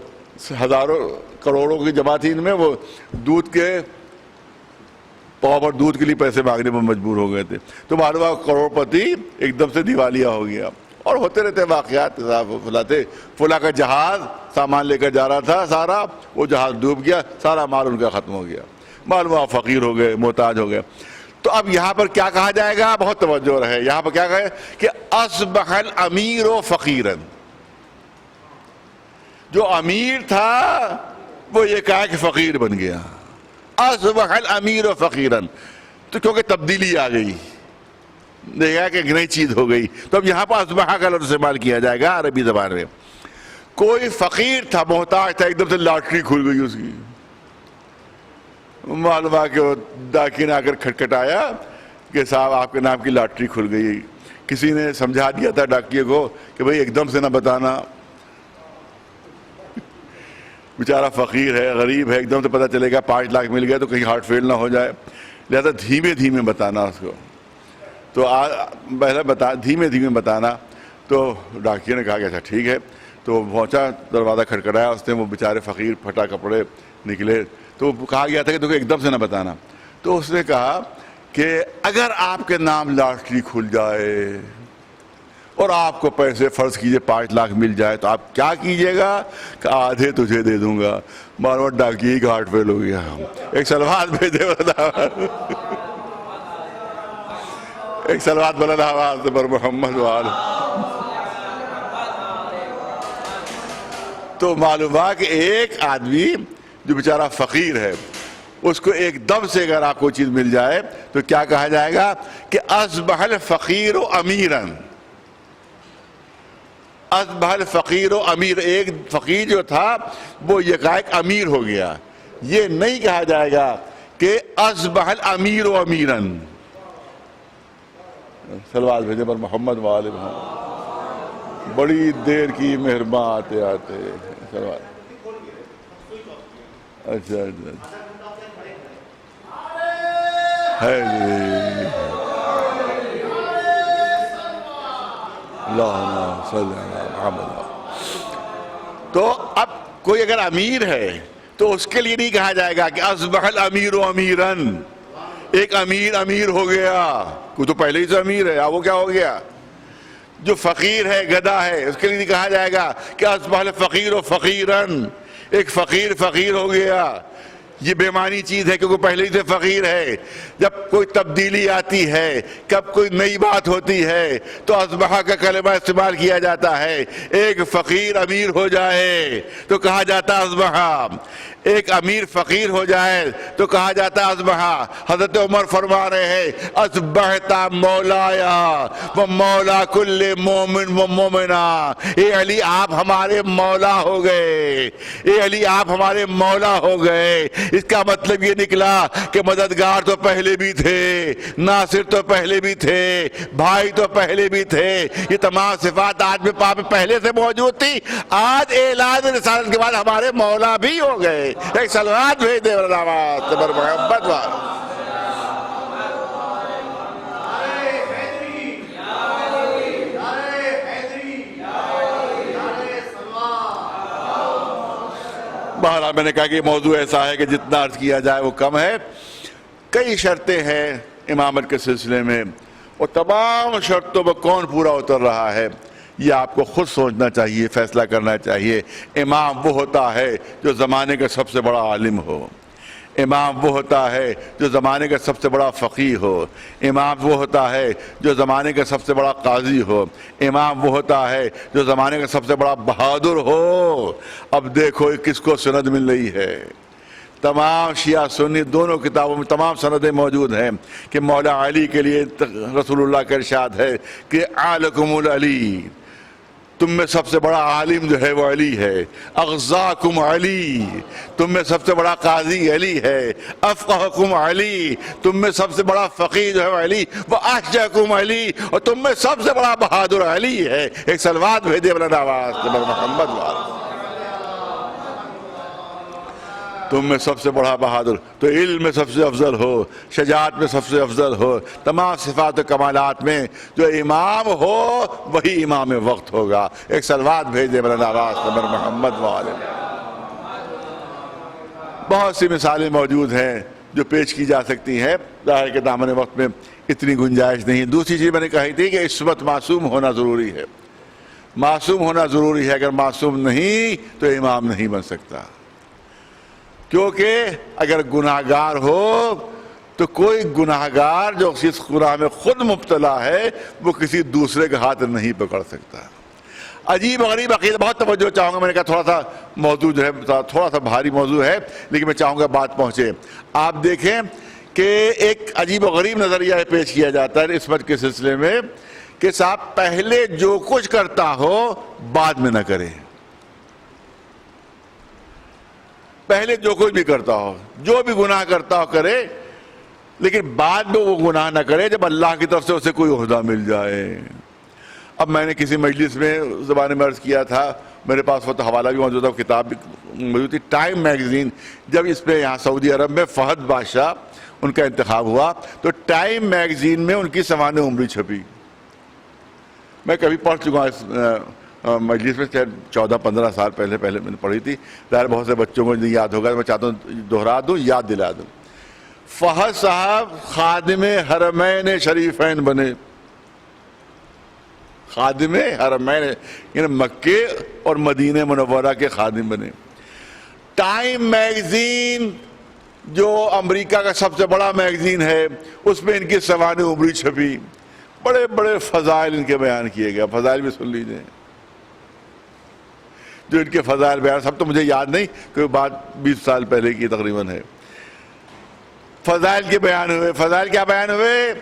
ہزاروں کروڑوں کی جمع تھی ان میں، وہ دودھ کے پاؤ پر دودھ کے لیے پیسے مانگنے میں مجبور ہو گئے تھے۔ تو معلومہ کروڑ پتی ایک دم سے دیوالیہ ہو گیا، اور ہوتے رہتے واقعات۔ فلاں کا جہاز سامان لے کر جا رہا تھا، سارا وہ جہاز ڈوب گیا، سارا مال ان کا ختم ہو گیا، معلومہ فقیر ہو گئے، محتاج ہو گئے۔ تو اب یہاں پر کیا کہا جائے گا؟ بہت توجہ رہے، یہاں پر کیا کہے کہ اصبح الامیر فقیرا۔ جو امیر تھا وہ یہ کہا کہ فقیر بن گیا، اصبح الامیر فقیرا، تو کیونکہ تبدیلی آ گئی، دیکھا کہ ایک نئی چیز ہو گئی۔ تو اب یہاں پر اصبح کا لفظ استعمال کیا جائے گا عربی زبان میں۔ کوئی فقیر تھا، محتاج تھا، ایک دم سے لاٹری کھل گئی اس کی، معلوم ہے کہ وہ ڈاکن آ کر کھٹکھٹایا کہ صاحب آپ کے نام کی لاٹری کھل گئی۔ کسی نے سمجھا دیا تھا ڈاکیے کو کہ بھئی ایک دم سے نہ بتانا، بیچارہ فقیر ہے، غریب ہے، ایک دم سے پتہ چلے گا 5 لاکھ مل گیا تو کہیں ہارٹ فیل نہ ہو جائے، لہذا دھیمے دھیمے بتانا اس کو. تو پہلے دھیمے دھیمے بتانا. تو ڈاکیے نے کہا کہ اچھا ٹھیک ہے. تو وہ پہنچا، دروازہ کھٹکھٹایا، اس نے وہ بیچارے فقیر پھٹا کپڑے نکلے. تو کہا گیا تھا کہ تو ایک دم سے نہ بتانا. تو اس نے کہا کہ اگر آپ کے نام لاٹری کھل جائے اور آپ کو پیسے فرض کیجئے 5 لاکھ مل جائے تو آپ کیا کیجئے گا؟ کہ آدھے تجھے دے دوں گا. مارو ڈاکیے کا ہارٹ فیل ہو گیا. ایک سلوات بھیجے ایک سلوات بلند آواز پر محمد وآلہ. تو معلوم ہوا کہ ایک آدمی جو بیچارہ فقیر ہے اس کو ایک دم سے اگر آپ کو چیز مل جائے تو کیا کہا جائے گا کہ اصبح الفقیر امیرا. اصبح الفقیر امیر. ایک فقیر جو تھا وہ یکایک امیر ہو گیا. یہ نہیں کہا جائے گا کہ اصبح الامیر امیرا. صلوات بھیجے پر محمد وآلہ محمد. بڑی دیر کی مہربان آتے آتے صلوات. اچھا اللہم صلی علی محمد. تو اب کوئی اگر امیر ہے تو اس کے لیے نہیں کہا جائے گا کہ اصبح الامیر امیرن. ایک امیر ہو گیا، کوئی تو پہلے ہی سے امیر ہے، اب وہ کیا ہو گیا؟ جو فقیر ہے، گدھا ہے، اس کے لیے نہیں کہا جائے گا کہ اصبح الفقیر فقیرن. ایک فقیر ہو گیا. یہ بے معنی چیز ہے کیونکہ پہلے ہی سے فقیر ہے. جب کوئی تبدیلی آتی ہے، کب کوئی نئی بات ہوتی ہے تو اصبح کا کلمہ استعمال کیا جاتا ہے. ایک فقیر امیر ہو جائے تو کہا جاتا اصبح. ایک امیر فقیر ہو جائے تو کہا جاتا اصبح. حضرت عمر فرما رہے ہیں اصبحت مولایا و مولا کل مومن و مومنہ. اے علی آپ ہمارے مولا ہو گئے. اے علی آپ ہمارے مولا ہو گئے. اس کا مطلب یہ نکلا کہ مددگار تو پہلے بھی تھے، ناصر تو پہلے بھی تھے، بھائی تو پہلے بھی تھے. یہ تمام صفات آج میں پاپ پہلے سے موجود تھی. آج اعلان رسالت کے بعد ہمارے مولا بھی ہو گئے. ایک صلوات بھیج دے پر محمد وآلہ. بہرحال میں نے کہا کہ یہ موضوع ایسا ہے کہ جتنا عرض کیا جائے وہ کم ہے. کئی شرطیں ہیں امامت کے سلسلے میں، اور تمام شرطوں پر کون پورا اتر رہا ہے یہ آپ کو خود سوچنا چاہیے، فیصلہ کرنا چاہیے. امام وہ ہوتا ہے جو زمانے کا سب سے بڑا عالم ہو. امام وہ ہوتا ہے جو زمانے کا سب سے بڑا فقیہ ہو. امام وہ ہوتا ہے جو زمانے کا سب سے بڑا قاضی ہو. امام وہ ہوتا ہے جو زمانے کا سب سے بڑا بہادر ہو. اب دیکھو کس کو سند مل رہی ہے. تمام شیعہ سنی دونوں کتابوں میں تمام سندیں موجود ہیں کہ مولا علی کے لیے رسول اللہ کا ارشاد ہے کہ عالکم العلی، تم میں سب سے بڑا عالم جو ہے وہ علی ہے. اغزاکم علی، تم میں سب سے بڑا قاضی علی ہے. افقہکم علی، تم میں سب سے بڑا فقیہ جو ہے وہ علی. واشجعکم علی، اور تم میں سب سے بڑا بہادر علی ہے. ایک صلوات بھیجے بلند آواز سے محمد وآلہ. تم میں سب سے بڑا بہادر، تو علم میں سب سے افضل ہو، شجاعت میں سب سے افضل ہو، تمام صفات و کمالات میں جو امام ہو وہی امام وقت ہوگا. ایک صلوات بھیجے بلند آواز سے محمد وآلہ. بہت سی مثالیں موجود ہیں جو پیش کی جا سکتی ہیں. ظاہر کے دامن وقت میں اتنی گنجائش نہیں. دوسری چیز میں نے کہی تھی کہ عصمت معصوم ہونا ضروری ہے. معصوم ہونا ضروری ہے. اگر معصوم نہیں تو امام نہیں بن سکتا. کیونکہ اگر گناہگار ہو تو کوئی گناہگار جو اس گناہ میں خود مبتلا ہے وہ کسی دوسرے کا ہاتھ نہیں پکڑ سکتا. عجیب غریب عقیدہ. بہت توجہ چاہوں گا. میں نے کہا تھوڑا سا موضوع جو ہے تھوڑا سا بھاری موضوع ہے لیکن میں چاہوں گا بات پہنچے. آپ دیکھیں کہ ایک عجیب و غریب نظریہ پیش کیا جاتا ہے عصمت کے سلسلے میں کہ صاحب پہلے جو کچھ کرتا ہو بعد میں نہ کرے. پہلے جو کچھ بھی کرتا ہو، جو بھی گناہ کرتا ہو کرے، لیکن بعد میں وہ گناہ نہ کرے جب اللہ کی طرف سے اسے کوئی عہدہ مل جائے. اب میں نے کسی مجلس میں زبان میں عرض کیا تھا، میرے پاس وہ حوالہ بھی موجود ہے, کتاب بھی موجود تھی. ٹائم میگزین جب اس پہ یہاں سعودی عرب میں فہد بادشاہ ان کا انتخاب ہوا تو ٹائم میگزین میں ان کی سوانح عمری چھپی. میں کبھی پڑھ چکا ہوں اس مجلس میں, 14-15 سال پہلے میں نے پڑھی تھی. ظاہر بہت سے بچوں کو نہیں یاد ہوگا, میں چاہتا ہوں دہرا دوں, یاد دلا دوں. فہد صاحب خادم حرمین شریفین بنے. خادم حرمین یعنی مکے اور مدینہ منورہ کے خادم بنے. ٹائم میگزین جو امریکہ کا سب سے بڑا میگزین ہے, اس میں ان کی سوانح عمری چھپی. بڑے بڑے فضائل ان کے بیان کیے گئے. فضائل بھی سن لیجئے, جو ان کے فضائل بیان, سب تو مجھے یاد نہیں, کیونکہ بات 20 سال پہلے کی تقریباً ہے. فضائل کے بیان ہوئے. فضائل کیا بیان ہوئے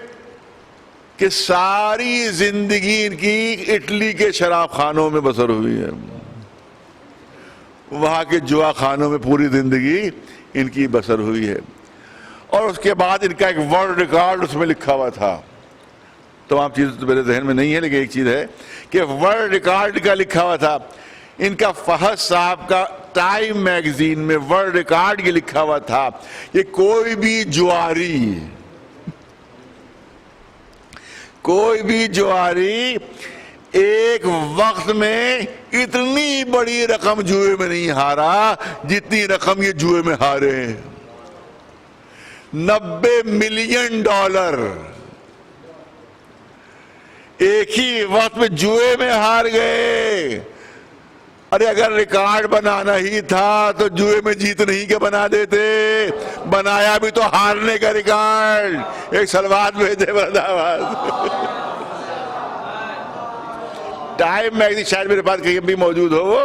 کہ ساری زندگی ان کی اٹلی کے شراب خانوں میں بسر ہوئی ہے. وہاں کے جوا خانوں میں پوری زندگی ان کی بسر ہوئی ہے. اور اس کے بعد ان کا ایک ورلڈ ریکارڈ اس میں لکھا ہوا تھا. تمام چیز تو میرے ذہن میں نہیں ہے, لیکن ایک چیز ہے کہ ورلڈ ریکارڈ کا لکھا ہوا تھا ان کا. فہد صاحب کا ٹائم میگزین میں ورلڈ ریکارڈ یہ لکھا ہوا تھا کہ کوئی بھی جواری ایک وقت میں اتنی بڑی رقم جوئے میں نہیں ہارا جتنی رقم یہ جوئے میں ہارے ہیں. $90 ملین ایک ہی وقت میں جوئے میں ہار گئے. ارے اگر ریکارڈ بنانا ہی تھا تو جوئے میں جیت نہیں کے بنا دیتے, بنایا بھی تو ہارنے کا ریکارڈ. ایک سلوات بھیجے برداواز. ٹائم میگزین شاید میرے پاس کہیں بھی موجود ہو وہ.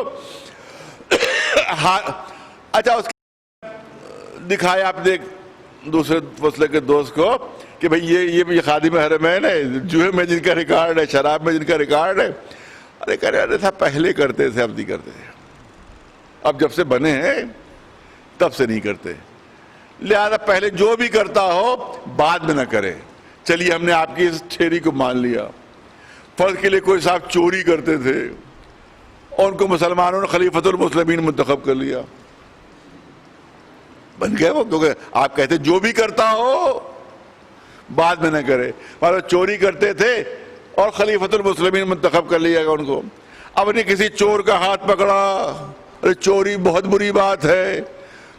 اچھا, اس دکھایا آپ نے دوسرے فصلے کے دوست کو کہ بھئی یہ خادم حرمین ہے, جوئے میں جن کا ریکارڈ ہے, شراب میں جن کا ریکارڈ ہے. ارے کہہ رہے تھا پہلے کرتے تھے, اب نہیں کرتے. اب جب سے بنے ہیں تب سے نہیں کرتے. لہذا پہلے جو بھی کرتا ہو بعد میں نہ کرے. چلیے ہم نے آپ کی اس تھیوری کو مان لیا. فرض کے لیے کوئی صاحب چوری کرتے تھے اور ان کو مسلمانوں نے خلیفۃ المسلمین منتخب کر لیا, بن گئے وہ, کیونکہ آپ کہتے جو بھی کرتا ہو بعد میں نہ کرے. مطلب چوری کرتے تھے اور خلیفۃ المسلمین منتخب کر لیا گا ان کو. اب نے کسی چور کا ہاتھ پکڑا, ارے چوری بہت بری بات ہے,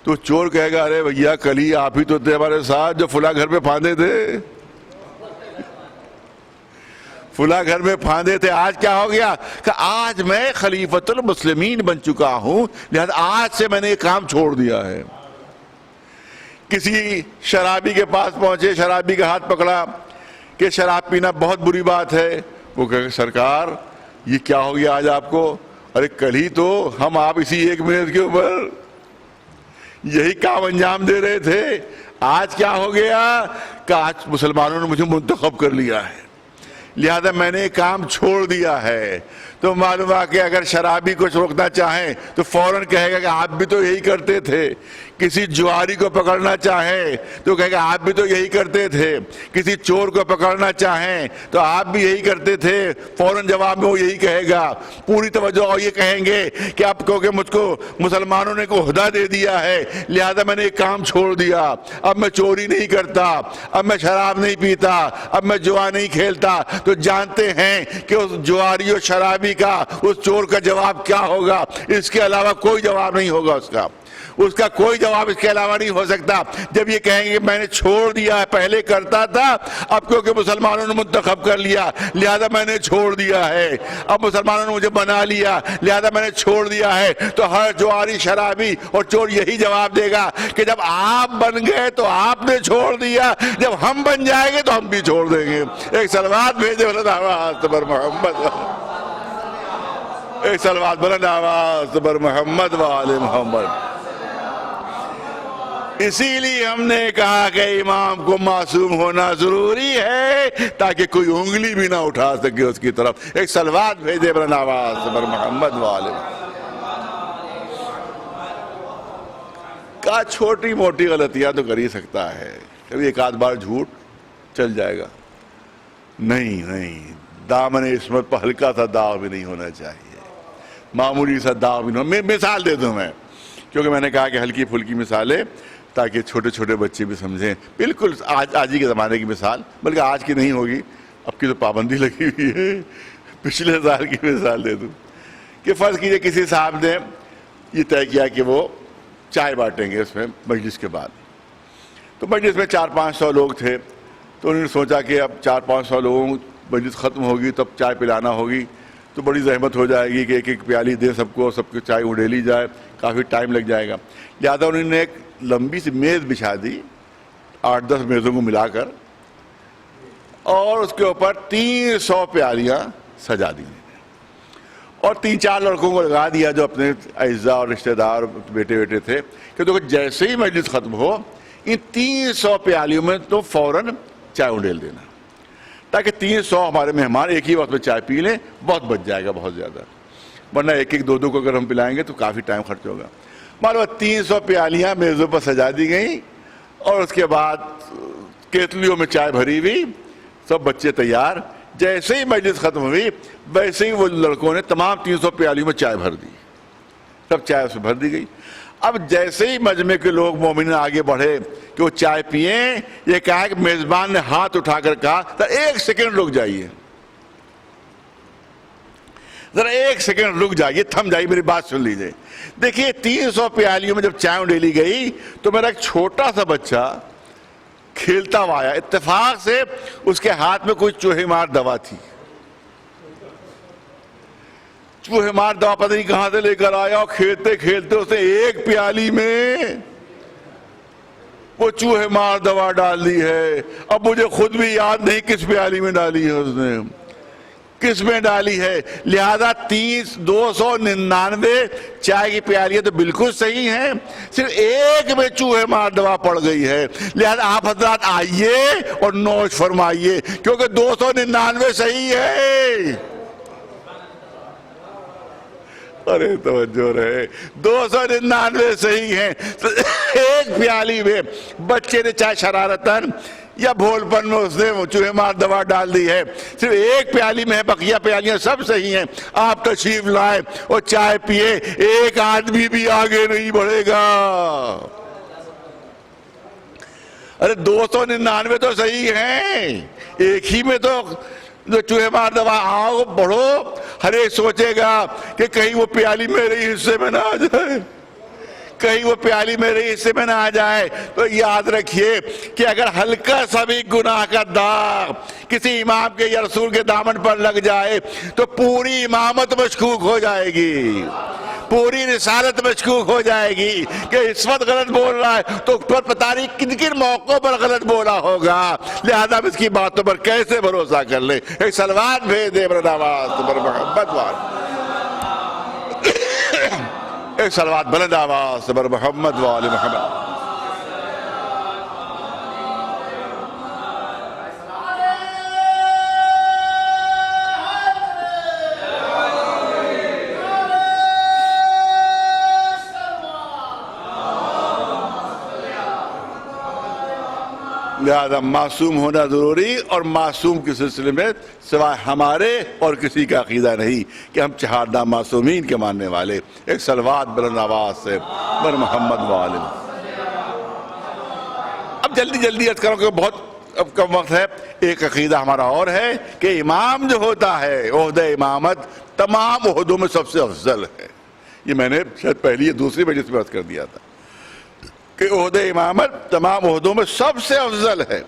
تو چور کہے گا ارے بھیا کل ہی آپ ہی تو تھے ہمارے ساتھ جو فلاں گھر پہ پھاندے تھے, فلاں گھر میں پھاندے تھے. آج کیا ہو گیا کہ آج میں خلیفۃ المسلمین بن چکا ہوں, لہذا آج سے میں نے یہ کام چھوڑ دیا ہے. کسی شرابی کے پاس پہنچے, شرابی کا ہاتھ پکڑا کہ شراب پینا بہت بری بات ہے. وہ کہے سرکار یہ کیا ہو گیا آج آپ کو؟ ارے کل ہی تو ہم آپ اسی 1 منٹ کے اوپر یہی کام انجام دے رہے تھے, آج کیا ہو گیا کہ آج مسلمانوں نے مجھے منتخب کر لیا ہے, لہذا میں نے کام چھوڑ دیا ہے. تو معلوم ہے کہ اگر شرابی کو روکنا چاہیں تو فوراً کہے گا کہ آپ بھی تو یہی کرتے تھے. کسی جواری کو پکڑنا چاہیں تو کہے گا آپ بھی تو یہی کرتے تھے. کسی چور کو پکڑنا چاہیں تو آپ بھی یہی کرتے تھے. فوراً جواب میں وہ یہی کہے گا. پوری توجہ اور یہ کہیں گے کہ اب کیونکہ مجھ کو مسلمانوں نے کو عہدہ دے دیا ہے لہذا میں نے ایک کام چھوڑ دیا, اب میں چوری نہیں کرتا, اب میں شراب نہیں پیتا, اب میں جوا نہیں کھیلتا. تو جانتے ہیں کہ اس جواری اور شرابی کا, اس چور کا جواب کیا ہوگا؟ اس کے علاوہ کوئی جواب نہیں ہوگا. اس کا کوئی جواب اس کے علاوہ نہیں ہو سکتا. جب یہ کہیں گے میں نے چھوڑ دیا ہے, پہلے کرتا تھا اب کیونکہ مسلمانوں نے منتخب کر لیا لہذا میں نے چھوڑ دیا ہے, اب مسلمانوں نے مجھے بنا لیا لہذا میں نے چھوڑ دیا ہے. تو ہر جواری شرابی اور چور یہی جواب دے گا کہ جب آپ بن گئے تو آپ نے چھوڑ دیا, جب ہم بن جائیں گے تو ہم بھی چھوڑ دیں گے. ایک صلوات بھیجے بلند آواز پر محمد, ایک صلوات بلند آواز پر محمد و آل محمد. اسی لیے ہم نے کہا کہ امام کو معصوم ہونا ضروری ہے تاکہ کوئی انگلی بھی نہ اٹھا سکے اس کی طرف. ایک صلوات بھیجے بلند آواز پر محمد و آل. کہا چھوٹی موٹی غلطیاں تو کر ہی سکتا ہے, کبھی ایک آدھ بار جھوٹ چل جائے گا. نہیں, دامن عصمت پر ہلکا سا داغ بھی نہیں ہونا چاہیے. معمولی سا داغ بھی نہ ہو. میں مثال دے دوں میں، کیونکہ میں نے کہا کہ ہلکی پھلکی مثالیں تاکہ چھوٹے چھوٹے بچے بھی سمجھیں. بالکل آج ہی کے زمانے کی مثال، بلکہ آج کی نہیں ہوگی، اب کی تو پابندی لگی ہوئی ہے. پچھلے سال کی مثال دے دوں کہ فرض کیجئے کسی صاحب نے یہ طے کیا کہ وہ چائے بانٹیں گے اس میں مجلس کے بعد. تو مجلس میں 400-500 لوگ تھے، تو انہوں نے سوچا کہ اب 400-500 لوگوں مجلس ختم ہوگی تب چائے پلانا ہوگی تو بڑی زحمت ہو جائے گی کہ ایک ایک پیالی دے سب کو، سب کی چائے اڈیلی جائے، کافی ٹائم لگ جائے گا. لہٰذا انہوں نے ایک لمبی سی میز بچھا دی 8-10 میزوں کو ملا کر، اور اس کے اوپر 300 پیالیاں سجا دی، اور 3-4 لڑکوں کو لگا دیا جو اپنے اعزاء اور رشتہ دار بیٹے تھے کہ دیکھو جیسے ہی مجلس ختم ہو ان 300 پیالیوں میں تو فوراً چائے اڈیل دینا، تاکہ 300 ہمارے مہمان ایک ہی وقت میں چائے پی لیں. بہت بچ جائے گا، بہت زیادہ، ورنہ ایک ایک 2 کو اگر ہم پلائیں گے تو کافی ٹائم خرچ ہوگا. معلوم 300 پیالیاں میزوں پر سجا دی گئیں، اور اس کے بعد کیتلیوں میں چائے بھری ہوئی، سب بچے تیار. جیسے ہی مجلس ختم ہوئی ویسے ہی وہ لڑکوں نے تمام 300 پیالیوں میں چائے بھر دی، سب چائے اس میں بھر دی گئی. اب جیسے ہی مجمع کے لوگ مومنین آگے بڑھے کہ وہ چائے پئیں، یہ کہا کہ میزبان نے ہاتھ اٹھا کر کہا ذرا 1 سیکنڈ رک جائیے، ذرا 1 سیکنڈ رک جائیے، تھم جائیے، میری بات سن لیجیے. دیکھیے 300 پیالیوں میں جب چائے اڈیلی گئی تو میرا ایک چھوٹا سا بچہ کھیلتا ہوا آیا، اتفاق سے اس کے ہاتھ میں کوئی چوہے مار دوا تھی. چوہے مار دوا پتہ نہیں کہاں سے لے کر آیا، اور کھیلتے کھیلتے اس نے ایک پیالی میں وہ چوہے مار دوا ڈال دی ہے. اب مجھے خود بھی یاد نہیں کس پیالی میں ڈالی ہے، اس نے کس میں ڈالی ہے. لہذا 299 چائے کی پیالیاں تو بالکل صحیح ہیں، صرف ایک میں چوہے مار دوا پڑ گئی ہے. لہذا آپ حضرات آئیے اور نوش فرمائیے، کیونکہ 299 صحیح ہے. ارے توجہ رہے، 299 صحیح ہیں. ایک پیالی میں بچے نے چائے شرارتاً یا بھول پن میں اس نے چوہے مار دوا ڈال دی ہے، صرف ایک پیالی میں ہے، بقیہ پیالیاں سب صحیح ہیں. آپ تشریف لائیں اور چائے پیئے، ایک آدمی بھی آگے نہیں بڑھے گا. ارے 299 تو صحیح ہیں، ایک ہی میں تو جو چوہے مار دوا. آؤ بڑھو، ہر ایک سوچے گا کہ کہیں وہ پیالی میرے حصے میں نہ آ جائے، کہیں وہ پیالی میرے حصے میں نہ آ جائے. تو یاد رکھیے کہ اگر ہلکا سا بھی گناہ کا داغ کسی امام کے یا رسول کے دامن پر لگ جائے تو پوری امامت مشکوک ہو جائے گی، پوری رسالت مشکوک ہو جائے گی کہ اس وقت غلط بول رہا ہے تو پتہ نہیں کن کن موقعوں پر غلط بولا ہوگا. لہذا اس کی باتوں پر کیسے بھروسہ کر لیں. ایک سلوات بھیج دے برد آواز بر محمد وال، ایک سلوات بلند آواز بر محمد وال محمد. لہذا معصوم ہونا ضروری، اور معصوم کے سلسلے میں سوائے ہمارے اور کسی کا عقیدہ نہیں کہ ہم 4 نامعصومین کے ماننے والے. ایک صلوات بلند آواز سے بر محمد وآلہ. اب جلدی عرض کروں کہ بہت اب کم وقت ہے. ایک عقیدہ ہمارا اور ہے کہ امام جو ہوتا ہے، عہدہ امامت تمام عہدوں میں سب سے افضل ہے. یہ میں نے شاید پہلی یا دوسری مجلس میں عرض کر دیا تھا کہ عہدہ امامت تمام عہدوں میں سب سے افضل ہے،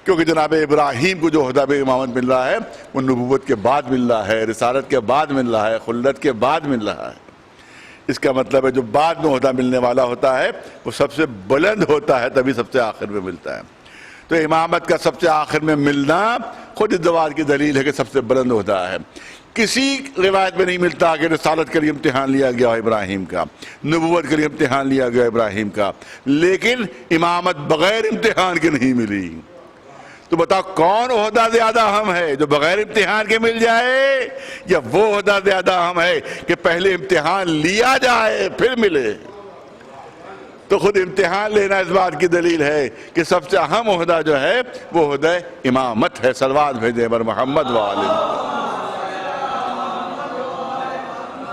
کیونکہ جناب ابراہیم کو جو عہدہ امامت مل رہا ہے وہ نبوت کے بعد مل رہا ہے، رسالت کے بعد مل رہا ہے، خلت کے بعد مل رہا ہے. اس کا مطلب ہے جو بعد میں عہدہ ملنے والا ہوتا ہے وہ سب سے بلند ہوتا ہے، تبھی سب سے آخر میں ملتا ہے. تو امامت کا سب سے آخر میں ملنا خود اس بات کی دلیل ہے کہ سب سے بلند عہدہ ہے. کسی روایت میں نہیں ملتا کہ رسالت کے لیے امتحان لیا گیا ابراہیم کا، نبوت کے لیے امتحان لیا گیا ابراہیم کا، لیکن امامت بغیر امتحان کے نہیں ملی. تو بتاؤ کون عہدہ زیادہ اہم ہے، جو بغیر امتحان کے مل جائے، یا وہ عہدہ زیادہ اہم ہے کہ پہلے امتحان لیا جائے پھر ملے؟ تو خود امتحان لینا اس بات کی دلیل ہے کہ سب سے اہم عہدہ جو ہے وہ عہدہ امامت ہے. صلوات بھیجیں بر محمد وآلہ.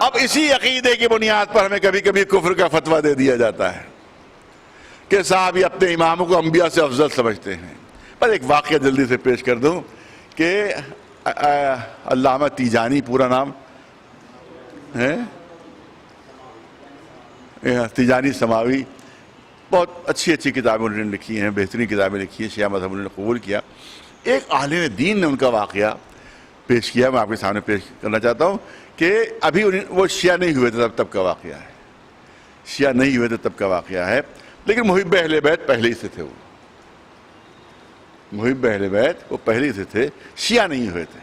اب اسی عقیدے کی بنیاد پر ہمیں کبھی کبھی کفر کا فتویٰ دے دیا جاتا ہے کہ صاحب یہ اپنے اماموں کو انبیاء سے افضل سمجھتے ہیں. پر ایک واقعہ جلدی سے پیش کر دوں کہ علامہ تیجانی پورا نام ہے تیجانی سماوی، بہت اچھی اچھی کتابیں انہوں نے لکھی ہیں، بہترین کتابیں لکھی ہیں، شیعہ مذہب انہوں نے قبول کیا. ایک عالم دین نے ان کا واقعہ پیش کیا، میں آپ کے سامنے پیش کرنا چاہتا ہوں کہ ابھی وہ شیعہ نہیں ہوئے تھے تب کا واقعہ ہے، شیعہ نہیں ہوئے تھے تب کا واقعہ ہے، لیکن محب اہل بیت پہلے ہی سے تھے. وہ محب اہل بیت وہ پہلے ہی سے تھے، شیعہ نہیں ہوئے تھے.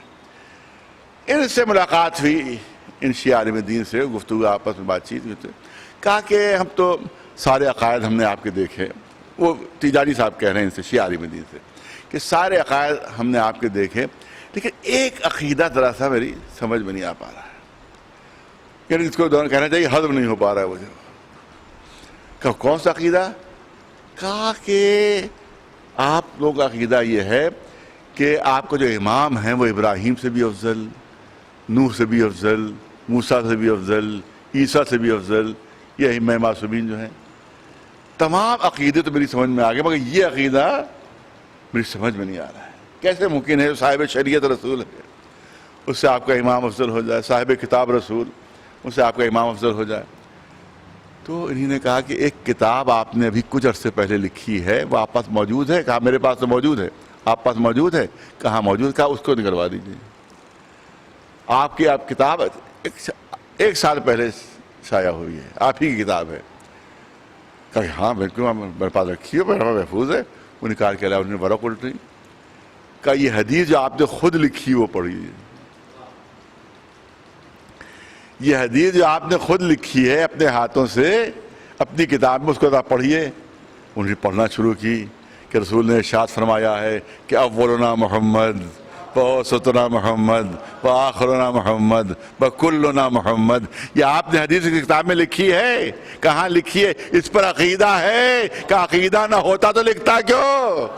ان سے ملاقات ہوئی، ان شیعہ عالم دین سے گفتگو، آپس میں بات چیت ہوئی. کہا کہ ہم تو سارے عقائد ہم نے آپ کے دیکھے. وہ تیجانی صاحب کہہ رہے ہیں ان سے، شیعہ عالم دین سے، کہ سارے عقائد ہم نے آپ کے دیکھے، لیکن ایک عقیدہ ذرا سا میری سمجھ میں نہیں آ پا رہا ہے، یعنی اس کو کہنا چاہیے ہضم نہیں ہو پا رہا ہے مجھے. کہا کون سا عقیدہ؟ کہا کہ آپ لوگوں کا عقیدہ یہ ہے کہ آپ کو جو امام ہیں وہ ابراہیم سے بھی افضل، نوح سے بھی افضل، موسیٰ سے بھی افضل، عیسیٰ سے بھی افضل، یہ ائمہ معصومین جو ہیں. تمام عقیدے تو میری سمجھ میں آ گئے، مگر یہ عقیدہ میری سمجھ میں نہیں آ رہا ہے. کیسے ممکن ہے صاحب شریعت رسول ہے اس سے آپ کا امام افضل ہو جائے، صاحب کتاب رسول اس سے آپ کا امام افضل ہو جائے؟ تو انہی نے کہا کہ ایک کتاب آپ نے ابھی کچھ عرصے پہلے لکھی ہے، وہ آپ پاس موجود ہے؟ کہا میرے پاس تو موجود ہے. آپ پاس موجود ہے؟ کہاں موجود. کہا اس کو نکلوا دیجیے. آپ کی کتاب ایک سال پہلے شائع ہوئی ہے، آپ ہی کی کتاب ہے. کہا ہاں بالکل میرے پاس رکھی ہے، میرے پاس محفوظ ہے. وہ نکال کے انہوں نے ورق الٹی. کہا یہ حدیث جو آپ نے خود لکھی وہ پڑھیے، یہ حدیث جو آپ نے خود لکھی ہے اپنے ہاتھوں سے اپنی کتاب میں، اس کو آپ پڑھیے. انہوں نے پڑھنا شروع کی کہ رسول نے ارشاد فرمایا ہے کہ اولنا محمد ووسطنا محمد وآخرنا محمد وکلنا محمد. یہ آپ نے حدیث کی کتاب میں لکھی ہے. کہاں لکھی ہے؟ اس پر عقیدہ ہے کہ عقیدہ نہ ہوتا تو لکھتا کیوں؟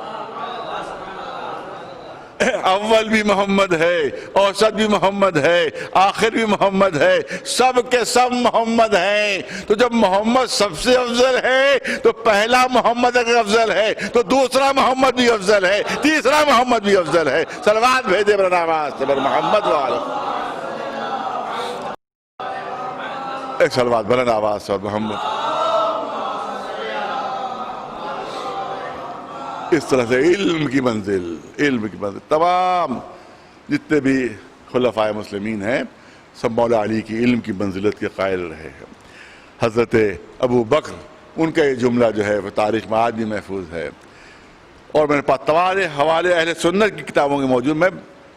اول بھی محمد ہے، اوسط بھی محمد ہے، آخر بھی محمد ہے، سب کے سب محمد ہیں. تو جب محمد سب سے افضل ہے تو پہلا محمد اگر افضل ہے تو دوسرا محمد بھی افضل ہے، تیسرا محمد بھی افضل ہے. صلوات بھیجے برنا آواز بر محمد والے. ایک صلوات برنا آواز بر محمد. اس طرح سے علم کی منزل تمام جتنے بھی خلفائے مسلمین ہیں سب مولا علی کی علم کی منزلت کے قائل رہے ہیں. حضرت ابو بکر ان کا یہ جملہ جو ہے وہ تاریخ میں آج بھی محفوظ ہے، اور میرے پاس تمام حوالے اہل سنت کی کتابوں کے موجود. میں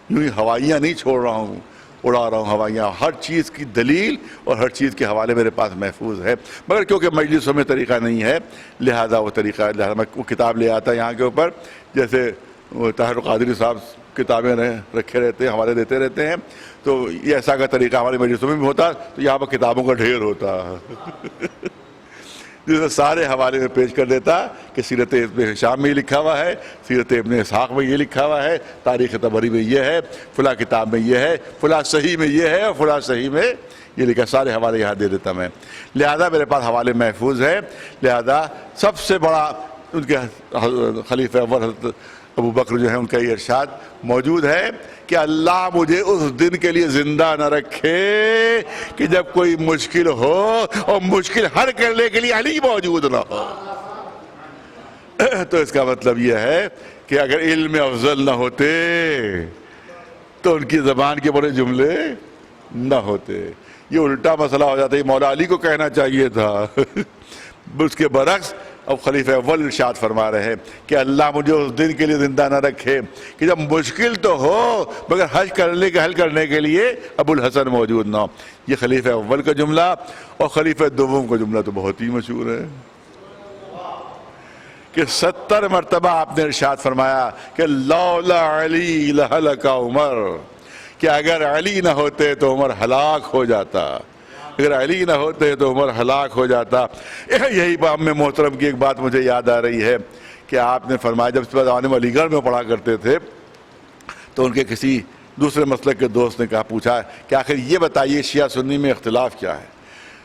یوں ہی ہوائیاں نہیں چھوڑ رہا ہوں، اڑا رہا ہوں ہوائیاں. ہر چیز کی دلیل اور ہر چیز کے حوالے میرے پاس محفوظ ہے، مگر کیونکہ مجلسوں میں طریقہ نہیں ہے لہذا وہ طریقہ لہذا میں وہ کتاب لے آتا یہاں کے اوپر. جیسے وہ طاہر القادری صاحب کتابیں رکھے رہتے ہیں، حوالے دیتے رہتے ہیں، تو یہ ایسا کا طریقہ ہمارے مجلسوں میں بھی ہوتا تو یہاں پر کتابوں کا ڈھیر ہوتا جس میں سارے حوالے میں پیش کر دیتا کہ سیرت ابن ہشام میں یہ لکھا ہوا ہے، سیرت ابن اسحاق میں یہ لکھا ہوا ہے، تاریخ طبری میں یہ ہے، فلاں کتاب میں یہ ہے، فلاں صحیح میں یہ ہے، اور فلاں صحیح میں یہ لکھا. سارے حوالے یہاں دے دیتا میں. لہذا میرے پاس حوالے محفوظ ہے. لہذا سب سے بڑا ان کے خلیفہ اول حضرت ابو بکر جو ہے ان کا یہ ارشاد موجود ہے کہ اللہ مجھے اس دن کے لیے زندہ نہ رکھے کہ جب کوئی مشکل ہو اور مشکل حل کرنے کے لیے علی موجود نہ ہو. تو اس کا مطلب یہ ہے کہ اگر علم افضل نہ ہوتے تو ان کی زبان کے بڑے جملے نہ ہوتے. یہ الٹا مسئلہ ہو جاتا ہے. مولا علی کو کہنا چاہیے تھا. اس کے برعکس اب خلیفہ اول ارشاد فرما رہے ہیں کہ اللہ مجھے اس دن کے لیے زندہ نہ رکھے کہ جب مشکل تو ہو مگر حل کرنے کے لیے ابو الحسن موجود نہ ہو. یہ خلیفہ اول کا جملہ. اور خلیفہ دوم کا جملہ تو بہت ہی مشہور ہے کہ 70 مرتبہ آپ نے ارشاد فرمایا کہ لولا علی لہلک عمر، کہ اگر علی نہ ہوتے تو عمر ہلاک ہو جاتا، اگر علی نہ ہوتے تو عمر ہلاک ہو جاتا. یہی امام محترم کی ایک بات مجھے یاد آ رہی ہے کہ آپ نے فرمایا جب اس زمانے میں علی گڑھ میں پڑھا کرتے تھے تو ان کے کسی دوسرے مسلک کے دوست نے کہا پوچھا کہ آخر یہ بتائیے شیعہ سنی میں اختلاف کیا ہے؟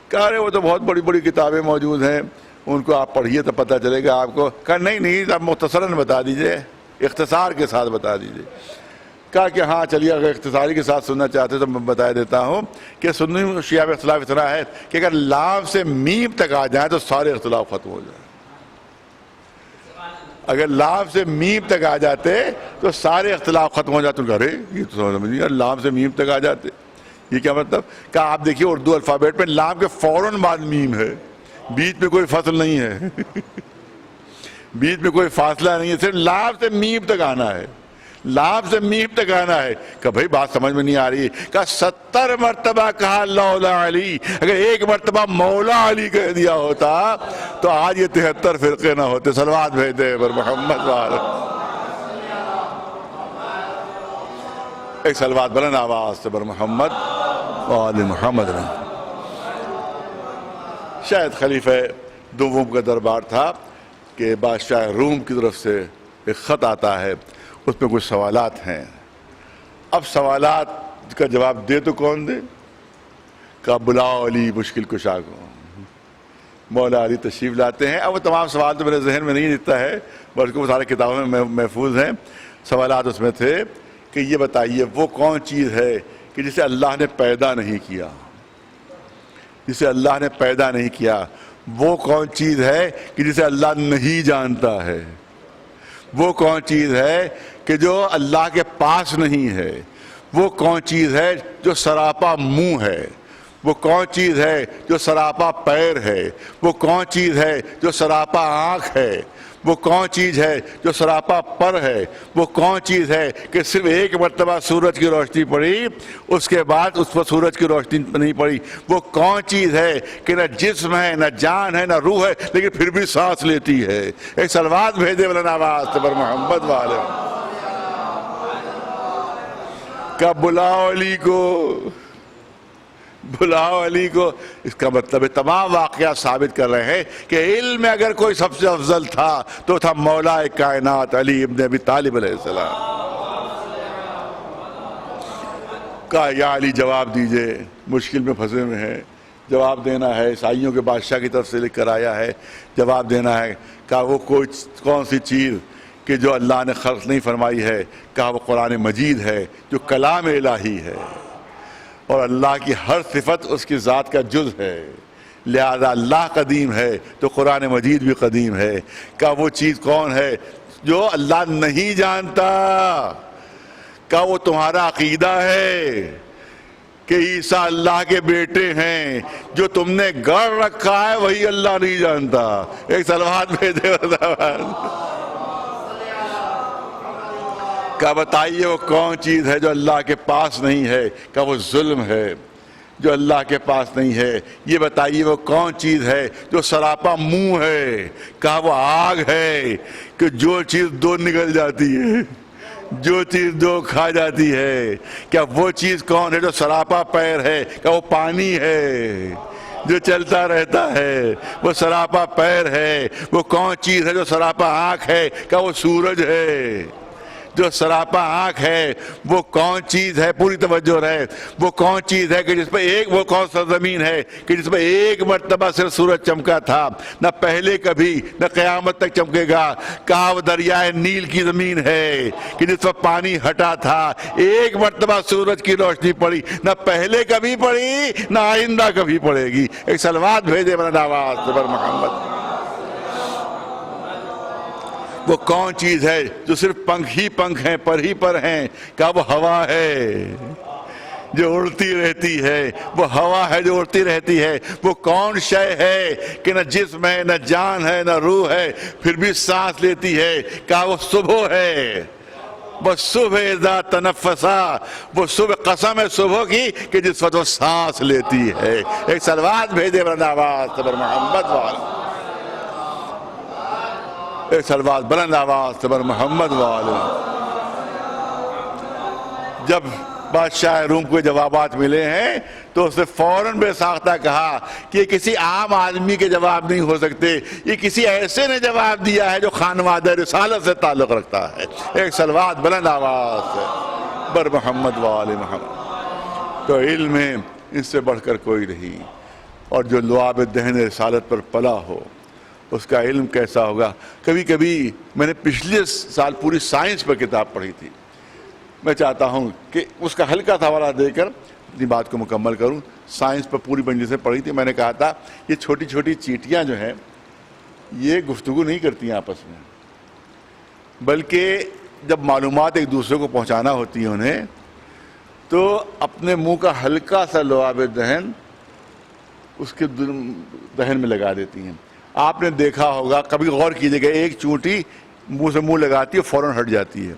کہا رہے وہ تو بہت بڑی بڑی کتابیں موجود ہیں، ان کو آپ پڑھیے تو پتہ چلے گا آپ کو۔ کہا نہیں آپ مختصراً بتا دیجئے، اختصار کے ساتھ بتا دیجئے۔ کہا کہ ہاں چلیے اگر اختصاری کے ساتھ سننا چاہتے تو میں بتا دیتا ہوں کہ سنی شیعہ میں اختلاف اتنا ہے کہ اگر لام سے میم تک آ جائیں تو سارے اختلاف ختم ہو جائیں۔ اگر لام سے میم تک آ جاتے تو سارے اختلاف ختم ہو جاتے۔ ارے یہ تو سمجھ نہیں، لام سے میم تک آ جاتے یہ کیا مطلب؟ کہا آپ دیکھیے اردو الفابیٹ میں لام کے فوراً بعد میم ہے، بیچ میں کوئی فصل نہیں ہے، بیچ میں کوئی فاصلہ نہیں ہے، صرف لام سے میم تک آنا ہے، لام سے میم تک آنا ہے۔ کہ بھائی بات سمجھ میں نہیں آ رہی۔ کہا 70 مرتبہ کہا لولا علی، اگر ایک مرتبہ مولا علی کہہ دیا ہوتا تو آج یہ 73 فرقے نہ ہوتے۔ صلوات بھیج دے پر محمد وآلہ۔ ایک صلوات بلند آواز سے پر محمد وآل محمد۔ شاید خلیفہ دوم کا دربار تھا کہ بادشاہ روم کی طرف سے ایک خط آتا ہے، اس میں کچھ سوالات ہیں۔ اب سوالات کا جواب دے تو کون دے؟ کہا بلاؤ علی مشکل کشا کو۔ مولا علی تشریف لاتے ہیں۔ اب وہ تمام سوال تو میرے ذہن میں نہیں دکھتا ہے، بلکہ وہ سارے کتابوں میں محفوظ ہیں۔ سوالات اس میں تھے کہ یہ بتائیے وہ کون چیز ہے کہ جسے اللہ نے پیدا نہیں کیا، جسے اللہ نے پیدا نہیں کیا؟ وہ کون چیز ہے کہ جسے اللہ نہیں جانتا ہے؟ وہ کون چیز ہے کہ جو اللہ کے پاس نہیں ہے؟ وہ کون چیز ہے جو سراپا منہ ہے؟ وہ کون چیز ہے جو سراپا پیر ہے؟ وہ کون چیز ہے جو سراپا آنکھ ہے؟ وہ کون چیز ہے جو سراپا پر ہے؟ وہ کون چیز ہے کہ صرف ایک مرتبہ سورج کی روشنی پڑی اس کے بعد اس پر سورج کی روشنی نہیں پڑی؟ وہ کون چیز ہے کہ نہ جسم ہے نہ جان ہے نہ روح ہے لیکن پھر بھی سانس لیتی ہے؟ ایک صلوات بھیجے بلند آواز سے پر محمد والے۔ کہ بلاؤ علی کو، بلاؤ علی کو۔ اس کا مطلب ہے تمام واقعات ثابت کر رہے ہیں کہ علم میں اگر کوئی سب سے افضل تھا تو تھا مولا کائنات علی ابن ابی طالب علیہ السلام۔ کہا یا علی جواب دیجئے، مشکل میں پھنسے ہوئے ہیں، جواب دینا ہے، عیسائیوں کے بادشاہ کی طرف سے لکھ کر آیا ہے، جواب دینا ہے۔ کہا وہ کون سی چیز کہ جو اللہ نے خلق نہیں فرمائی ہے؟ کہا وہ قرآن مجید ہے جو کلام الہی ہے، اور اللہ کی ہر صفت اس کی ذات کا جز ہے، لہذا اللہ قدیم ہے تو قرآن مجید بھی قدیم ہے۔ کہا وہ چیز کون ہے جو اللہ نہیں جانتا؟ کہا وہ تمہارا عقیدہ ہے کہ عیسیٰ اللہ کے بیٹے ہیں، جو تم نے گڑھ رکھا ہے وہی اللہ نہیں جانتا۔ ایک صلوات بھیجے۔ کہا بتائیے وہ کون چیز ہے جو اللہ کے پاس نہیں ہے؟ کہا وہ ظلم ہے جو اللہ کے پاس نہیں ہے۔ یہ بتائیے وہ کون چیز ہے جو سراپا منہ ہے؟ کہا وہ آگ ہے کہ جو چیز دو نگل جاتی ہے، جو چیز دو کھا جاتی ہے۔ کیا وہ چیز کون ہے جو سراپا پیر ہے؟ کہا وہ پانی ہے جو چلتا رہتا ہے، وہ سراپا پیر ہے۔ وہ کون چیز ہے جو سراپا آنکھ ہے؟ کہا وہ سورج ہے جو سراپا آنکھ ہے۔ وہ کون چیز ہے، پوری توجہ رہے، وہ کون چیز ہے کہ جس پہ ایک، وہ کون سا زمین ہے کہ جس پہ ایک مرتبہ صرف سورج چمکا تھا، نہ پہلے کبھی نہ قیامت تک چمکے گا؟ کہا وہ دریائے نیل کی زمین ہے کہ جس پر پانی ہٹا تھا، ایک مرتبہ سورج کی روشنی پڑی، نہ پہلے کبھی پڑی نہ آئندہ کبھی پڑے گی۔ ایک صلوات بھیجے بلند آواز سے پر محمد۔ وہ کون چیز ہے جو صرف پنکھ ہی پنکھ ہیں، پر ہی پر ہیں؟ کہا وہ ہوا ہے جو اڑتی رہتی ہے، وہ ہوا ہے جو اڑتی رہتی ہے۔ وہ کون شے ہے کہ نہ جسم ہے نہ جان ہے نہ روح ہے پھر بھی سانس لیتی ہے؟ کہا وہ صبح ہے، وہ صبح اذا تنفسا، وہ صبح، قسم ہے صبح کی کہ جس وقت وہ سانس لیتی ہے۔ ایک صلوات بھیجے بلند آواز سے پر محمد والے۔ ایک صلوات بلند آواز سے پر محمد والے۔ جب بادشاہ روم کو جوابات ملے ہیں تو اس نے فوراً بے ساختہ کہا کہ یہ کسی عام آدمی کے جواب نہیں ہو سکتے، یہ کسی ایسے نے جواب دیا ہے جو خانوادہ رسالت سے تعلق رکھتا ہے۔ ایک صلوات بلند آواز سے بر محمد و آل محمد۔ تو علم میں اس سے بڑھ کر کوئی نہیں، اور جو لعاب دہن رسالت پر پلا ہو اس کا علم کیسا ہوگا۔ کبھی کبھی میں نے پچھلے سال پوری سائنس پر کتاب پڑھی تھی، میں چاہتا ہوں کہ اس کا ہلکا سا حوالہ دے کر اپنی بات کو مکمل کروں۔ سائنس پر پوری بنجی سے پڑھی تھی، میں نے کہا تھا یہ چھوٹی چھوٹی چیٹیاں جو ہیں یہ گفتگو نہیں کرتی ہیں آپس میں، بلکہ جب معلومات ایک دوسرے کو پہنچانا ہوتی ہیں انہیں، تو اپنے منہ کا ہلکا سا لعاب دہن اس کے دہن میں لگا دیتی ہیں۔ آپ نے دیکھا ہوگا، کبھی غور کیجئے گا، ایک چونٹی منہ سے منہ لگاتی ہے فوراً ہٹ جاتی ہے،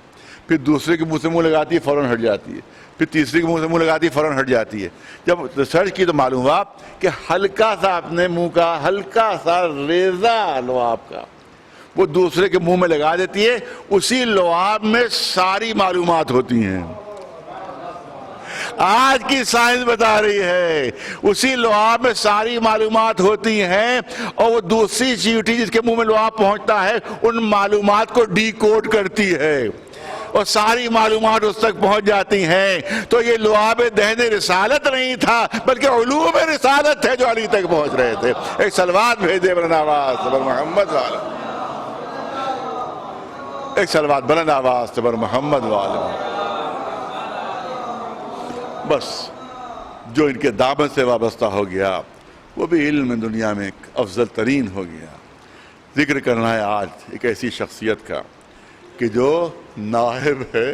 پھر دوسرے کے منہ سے منہ لگاتی ہے فوراً ہٹ جاتی ہے، پھر تیسرے کے منہ سے منہ لگاتی ہے فوراً ہٹ جاتی ہے۔ جب ریسرچ کی تو معلوم ہوا کہ ہلکا سا اپنے منہ کا ہلکا سا ریزہ لعاب کا وہ دوسرے کے منہ میں لگا دیتی ہے، اسی لعاب میں ساری معلومات ہوتی ہیں۔ آج کی سائنس بتا رہی ہے اسی لعاب میں ساری معلومات ہوتی ہیں، اور وہ دوسری چیٹی جس کے منہ میں لعاب پہنچتا ہے ان معلومات کو ڈی کوڈ کرتی ہے اور ساری معلومات اس تک پہنچ جاتی ہیں۔ تو یہ لعاب دہن رسالت نہیں تھا بلکہ علوم رسالت تھے جو علی تک پہنچ رہے تھے۔ ایک صلوات بھیجے بلند آواز سے بر محمد والا، ایک صلوات بلند آواز سے بر محمد والا۔ بس جو ان کے دامن سے وابستہ ہو گیا وہ بھی علم دنیا میں افضل ترین ہو گیا۔ ذکر کرنا ہے آج ایک ایسی شخصیت کا کہ جو نائب ہے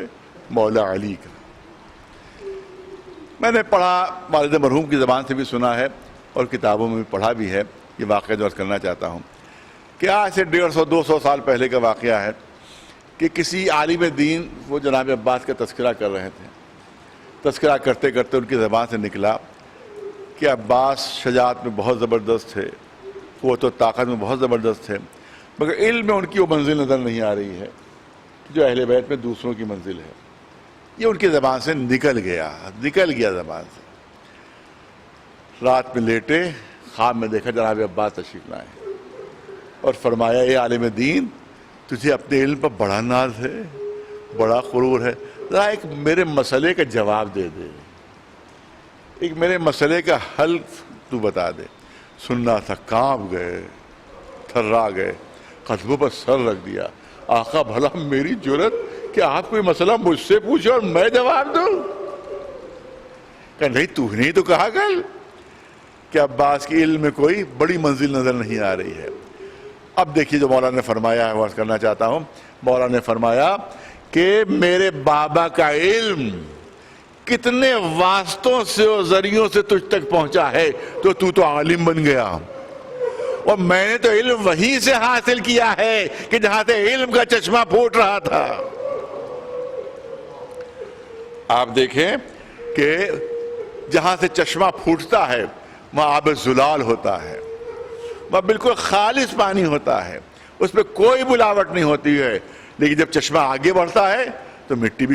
مولا علی کا۔ میں نے پڑھا، والد مرحوم کی زبان سے بھی سنا ہے اور کتابوں میں بھی پڑھا بھی ہے، یہ واقعہ جو عرض کرنا چاہتا ہوں کہ آج سے 150-200 سال پہلے کا واقعہ ہے کہ کسی عالم دین وہ جناب عباس کا تذکرہ کر رہے تھے۔ تذکرہ کرتے کرتے ان کی زبان سے نکلا کہ عباس شجاعت میں بہت زبردست تھے، قوت و طاقت میں بہت زبردست تھے، مگر علم میں ان کی وہ منزل نظر نہیں آ رہی ہے جو اہل بیت میں دوسروں کی منزل ہے۔ یہ ان کی زبان سے نکل گیا زبان سے۔ رات میں لیٹے، خواب میں دیکھا جناب عباس تشریف لائے اور فرمایا اے عالم دین، تجھے اپنے علم پر بڑا ناز ہے، بڑا غرور ہے، ذرا ایک میرے مسئلے کا جواب دے دے، ایک میرے مسئلے کا حل تو بتا دے۔ سننا تھا، کانپ گئے، تھرا گئے، قدموں پر سر رکھ دیا۔ آقا بھلا میری جرت کہ آپ کوئی مسئلہ مجھ سے پوچھے اور میں جواب دوں؟ کہ نہیں، تو نہیں تو کہا کل کہ عباس کی علم میں کوئی بڑی منزل نظر نہیں آ رہی ہے۔ اب دیکھیے جو مولا نے فرمایا ہے، عرض کرنا چاہتا ہوں۔ مولا نے فرمایا کہ میرے بابا کا علم کتنے واسطوں سے اور ذریعوں سے تجھ تک پہنچا ہے تو عالم بن گیا، اور میں نے تو علم وہیں سے حاصل کیا ہے کہ جہاں سے علم کا چشمہ پھوٹ رہا تھا۔ آپ دیکھیں کہ جہاں سے چشمہ پھوٹتا ہے وہاں آب زلال ہوتا ہے، وہاں بالکل خالص پانی ہوتا ہے، اس پہ کوئی ملاوٹ نہیں ہوتی ہے۔ لیکن جب چشمہ آگے بڑھتا ہے تو مٹی بھی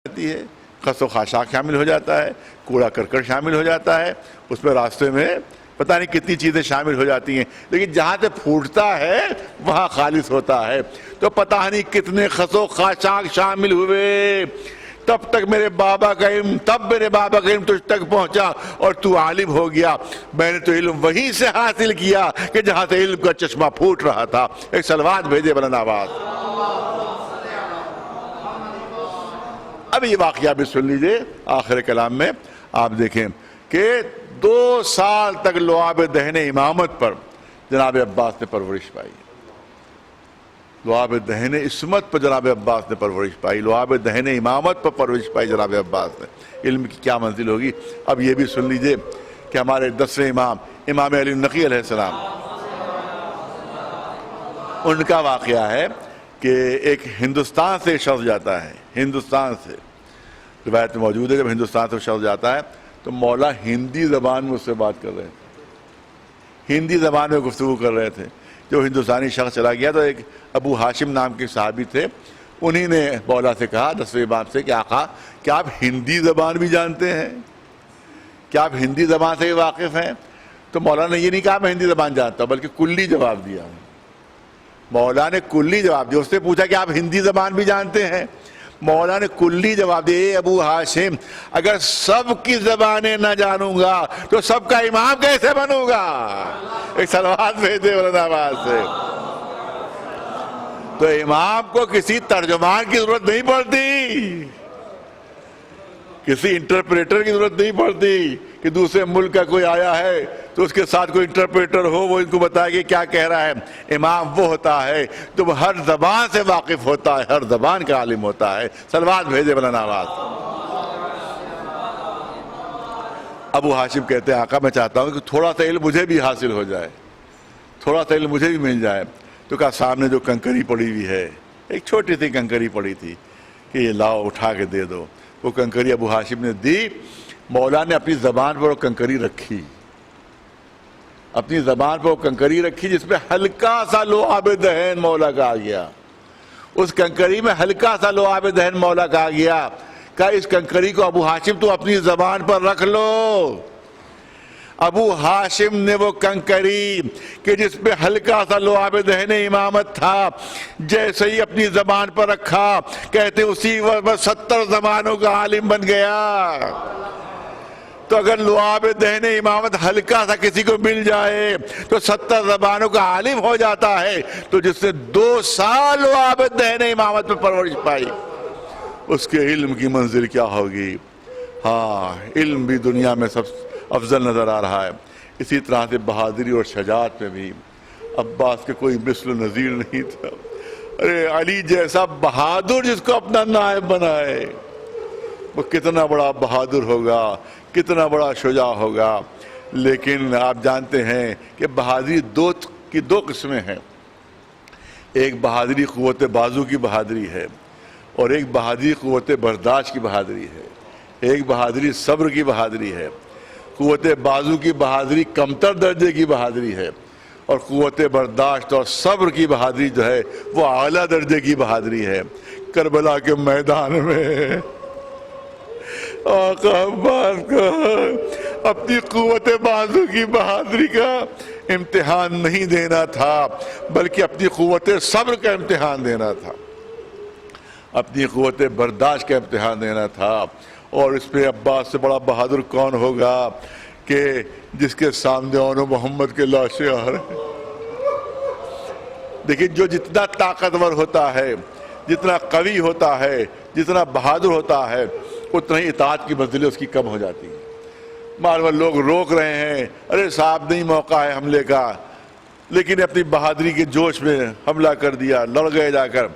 جاتی ہے، خس و خاشاک شامل ہو جاتا ہے، کوڑا کرکٹ شامل ہو جاتا ہے، اس میں راستے میں پتہ نہیں کتنی چیزیں شامل ہو جاتی ہیں، لیکن جہاں سے پھوٹتا ہے وہاں خالص ہوتا ہے۔ تو پتہ نہیں کتنے خس و خاشاک شامل ہوئے، تب تک میرے بابا کا علم تجھ تک پہنچا اور تو عالم ہو گیا۔ میں نے تو علم وہیں سے حاصل کیا کہ جہاں سے علم کا چشمہ پھوٹ رہا تھا۔ ایک صلوات بھیجے بلند آواز۔ اب یہ واقعہ بھی سن لیجئے آخر کلام میں۔ آپ دیکھیں کہ 2 سال تک لعاب دہن امامت پر جناب عباس نے پرورش پائی، لعاب دہن عصمت پر جناب عباس نے پرورش پائی، لعاب دہن امامت پر پرورش پائی جناب عباس نے۔ علم کی کیا منزل ہوگی۔ اب یہ بھی سن لیجئے کہ ہمارے 10ویں امام علی نقی علیہ السلام، ان کا واقعہ ہے کہ ایک ہندوستان سے شخص جاتا ہے، ہندوستان سے روایت میں موجود ہے، جب ہندوستان سے شخص جاتا ہے تو مولا ہندی زبان میں اس سے بات کر رہے تھے، ہندی زبان میں گفتگو کر رہے تھے۔ جو ہندوستانی شخص چلا گیا تو ایک ابو ہاشم نام کے صحابی تھے، انہی نے مولا سے کہا 10ویں امام سے کہ آقا کیا آپ ہندی زبان بھی جانتے ہیں، کیا آپ ہندی زبان سے واقف ہیں؟ تو مولا نے یہ نہیں کہا میں ہندی زبان جانتا ہوں، بلکہ کلی جواب دیا۔ مولا نے کلی جواب دیا، اس سے پوچھا کہ آپ ہندی زبان بھی جانتے ہیں؟ مولا نے کلی جواب دیا، ابو ہاشم اگر سب کی زبانیں نہ جانوں گا تو سب کا امام کیسے بنوں گا؟ ایک صلوات بھیجے مولانا عباس سے۔ تو امام کو کسی ترجمان کی ضرورت نہیں پڑتی، کسی انٹرپریٹر کی ضرورت نہیں پڑتی کہ دوسرے ملک کا کوئی آیا ہے تو اس کے ساتھ کوئی انٹرپریٹر ہو، وہ ان کو بتائے کہ کیا کہہ رہا ہے۔ امام وہ ہوتا ہے تو وہ ہر زبان سے واقف ہوتا ہے، ہر زبان کا عالم ہوتا ہے۔ صلوات بھیجے مولانا عباس۔ ابو ہاشم کہتے ہیں آقا میں چاہتا ہوں کہ تھوڑا سا علم مجھے بھی حاصل ہو جائے، تھوڑا سا علم مجھے بھی مل جائے۔ تو کہا سامنے جو کنکری پڑی ہوئی ہے، ایک چھوٹی سی کنکری پڑی تھی کہ یہ لاؤ اٹھا کے دے دو۔ وہ کنکری ابو ہاشم نے دی، مولا نے اپنی زبان پر وہ کنکری رکھی، اپنی زبان پر وہ کنکری رکھی جس پہ ہلکا سا لعاب دہن مولا کا آ گیا۔ اس کنکری میں ہلکا سا لعاب دہن مولا کا آ گیا۔ کہا اس کنکری کو ابو ہاشم تو اپنی زبان پر رکھ لو۔ ابو ہاشم نے وہ کنکری کہ جس پہ ہلکا سا لعاب دہن امامت تھا جیسے ہی اپنی زبان پر رکھا، کہتے اسی وقت 70 زبانوں کا عالم بن گیا۔ تو اگر لعاب دہن امامت ہلکا سا کسی کو مل جائے تو 70 زبانوں کا عالم ہو جاتا ہے۔ تو جس نے 2 سال لعاب دہن امامت میں پرورش پائی، اس کے علم کی منزل کیا ہوگی؟ ہاں، علم بھی دنیا میں سب افضل نظر آ رہا ہے۔ اسی طرح سے بہادری اور شجاعت میں بھی عباس کے کوئی مثل و نظیر نہیں تھا۔ ارے علی جیسا بہادر جس کو اپنا نائب بنائے، وہ کتنا بڑا بہادر ہوگا، کتنا بڑا شجاع ہوگا۔ لیکن آپ جانتے ہیں کہ بہادری دو قسمیں ہیں۔ ایک بہادری قوت بازو کی بہادری ہے اور ایک بہادری قوت برداشت کی بہادری ہے۔ ایک بہادری صبر کی بہادری ہے۔ قوت بازو کی بہادری کمتر درجے کی بہادری ہے، اور قوت برداشت اور صبر کی بہادری جو ہے وہ اعلیٰ درجے کی بہادری ہے۔ کربلا کے میدان میں آقا عباس کو اپنی قوت بازو کی بہادری کا امتحان نہیں دینا تھا، بلکہ اپنی قوت صبر کا امتحان دینا تھا، اپنی قوت برداشت کا امتحان دینا تھا۔ اور اس پہ عباس سے بڑا بہادر کون ہوگا کہ جس کے سامنے اونو محمد کے لاشیں آ رہے ہیں۔ دیکھیں، جو جتنا طاقتور ہوتا ہے، جتنا قوی ہوتا ہے، جتنا بہادر ہوتا ہے، اتنا ہی اطاعت کی منزلیں اس کی کم ہو جاتی ہیں۔ معلوم لوگ روک رہے ہیں، ارے صاحب نہیں موقع ہے حملے کا، لیکن اپنی بہادری کے جوش میں حملہ کر دیا، لڑ گئے جا کر۔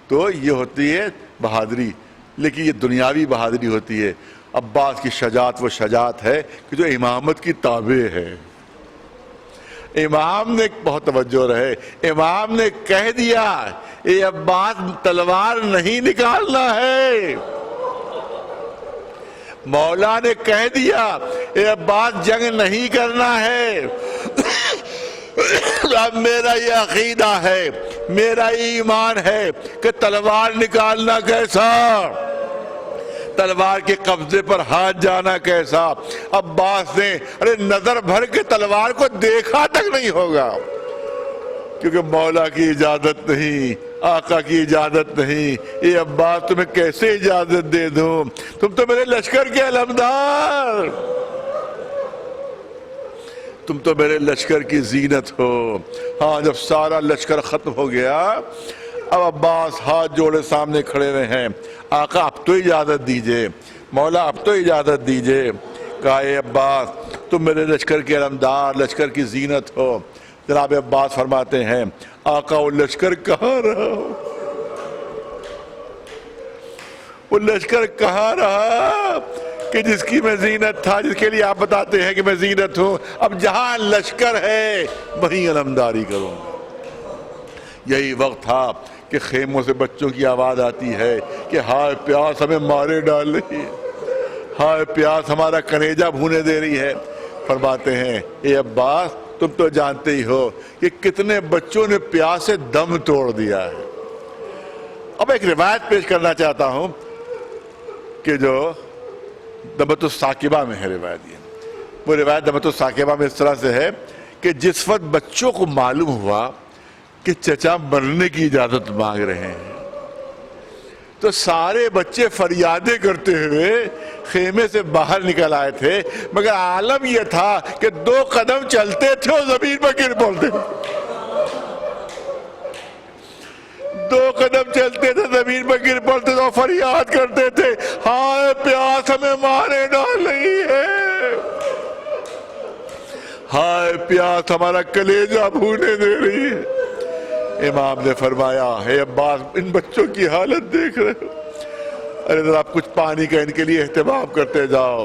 تو یہ ہوتی ہے بہادری، لیکن یہ دنیاوی بہادری ہوتی ہے۔ عباس کی شجاعت وہ شجاعت ہے کہ جو امامت کی تابع ہے۔ امام نے بہت توجہ رہے، امام نے کہہ دیا اے عباس تلوار نہیں نکالنا ہے۔ مولا نے کہہ دیا اے عباس جنگ نہیں کرنا ہے۔ اب میرا یہ عقیدہ ہے، میرا ایمان ہے کہ تلوار نکالنا کیسا، تلوار کے قبضے پر ہاتھ جانا کیسا۔ عباس نے نظر بھر کے تلوار کو دیکھا تک نہیں ہوگا، کیونکہ مولا کی اجازت نہیں، آقا کی اجازت نہیں۔ اے عباس تمہیں کیسے اجازت دے دوں، تم تو میرے لشکر کے علمدار، تم تو میرے لشکر کی زینت ہو۔ ہاں، جب سارا لشکر ختم ہو گیا، اب عباس ہاتھ جوڑے سامنے کھڑے ہوئے ہیں۔ آقا اب تو اجازت دیجئے، مولا اب تو اجازت دیجئے۔ کہا اے عباس تم میرے لشکر کے علمدار، لشکر کی زینت ہو۔ جناب عباس فرماتے ہیں آقا وہ لشکر کہاں رہا، وہ لشکر کہاں رہا کہ جس کی میں زینت تھا، جس کے لیے آپ بتاتے ہیں کہ میں زینت ہوں۔ اب جہاں لشکر ہے وہیں علمداری کروں۔ یہی وقت تھا کہ خیموں سے بچوں کی آواز آتی ہے کہ ہائے پیاس ہمیں مارے ڈال رہی ہے، ہائے پیاس ہمارا کلیجہ بھونے دے رہی ہے۔ فرماتے ہیں اے عباس تم تو جانتے ہی ہو کہ کتنے بچوں نے پیاس سے دم توڑ دیا ہے۔ اب ایک روایت پیش کرنا چاہتا ہوں کہ جو دمت الثاقبہ میں ہے روایت۔ یہ وہ روایت دمت الثاقبہ میں اس طرح سے ہے کہ جس وقت بچوں کو معلوم ہوا کہ چچا مرنے کی اجازت مانگ رہے ہیں تو سارے بچے فریادیں کرتے ہوئے خیمے سے باہر نکل آئے تھے، مگر عالم یہ تھا کہ 2 قدم چلتے تھے اور زمین پر گر پڑتے تھے۔ 2 قدم چلتے تھے زمین پر گر پڑتے تھے اور فریاد کرتے تھے، ہائے پیاس ہمیں مارے ڈال رہی ہے، ہائے پیاس ہمارا کلیجہ بھونے دے رہی ہے۔ امام نے فرمایا، ہے عباس ان بچوں کی حالت دیکھ رہے ہو، ارے ذرا آپ کچھ پانی کا ان کے لیے اہتمام کرتے جاؤ۔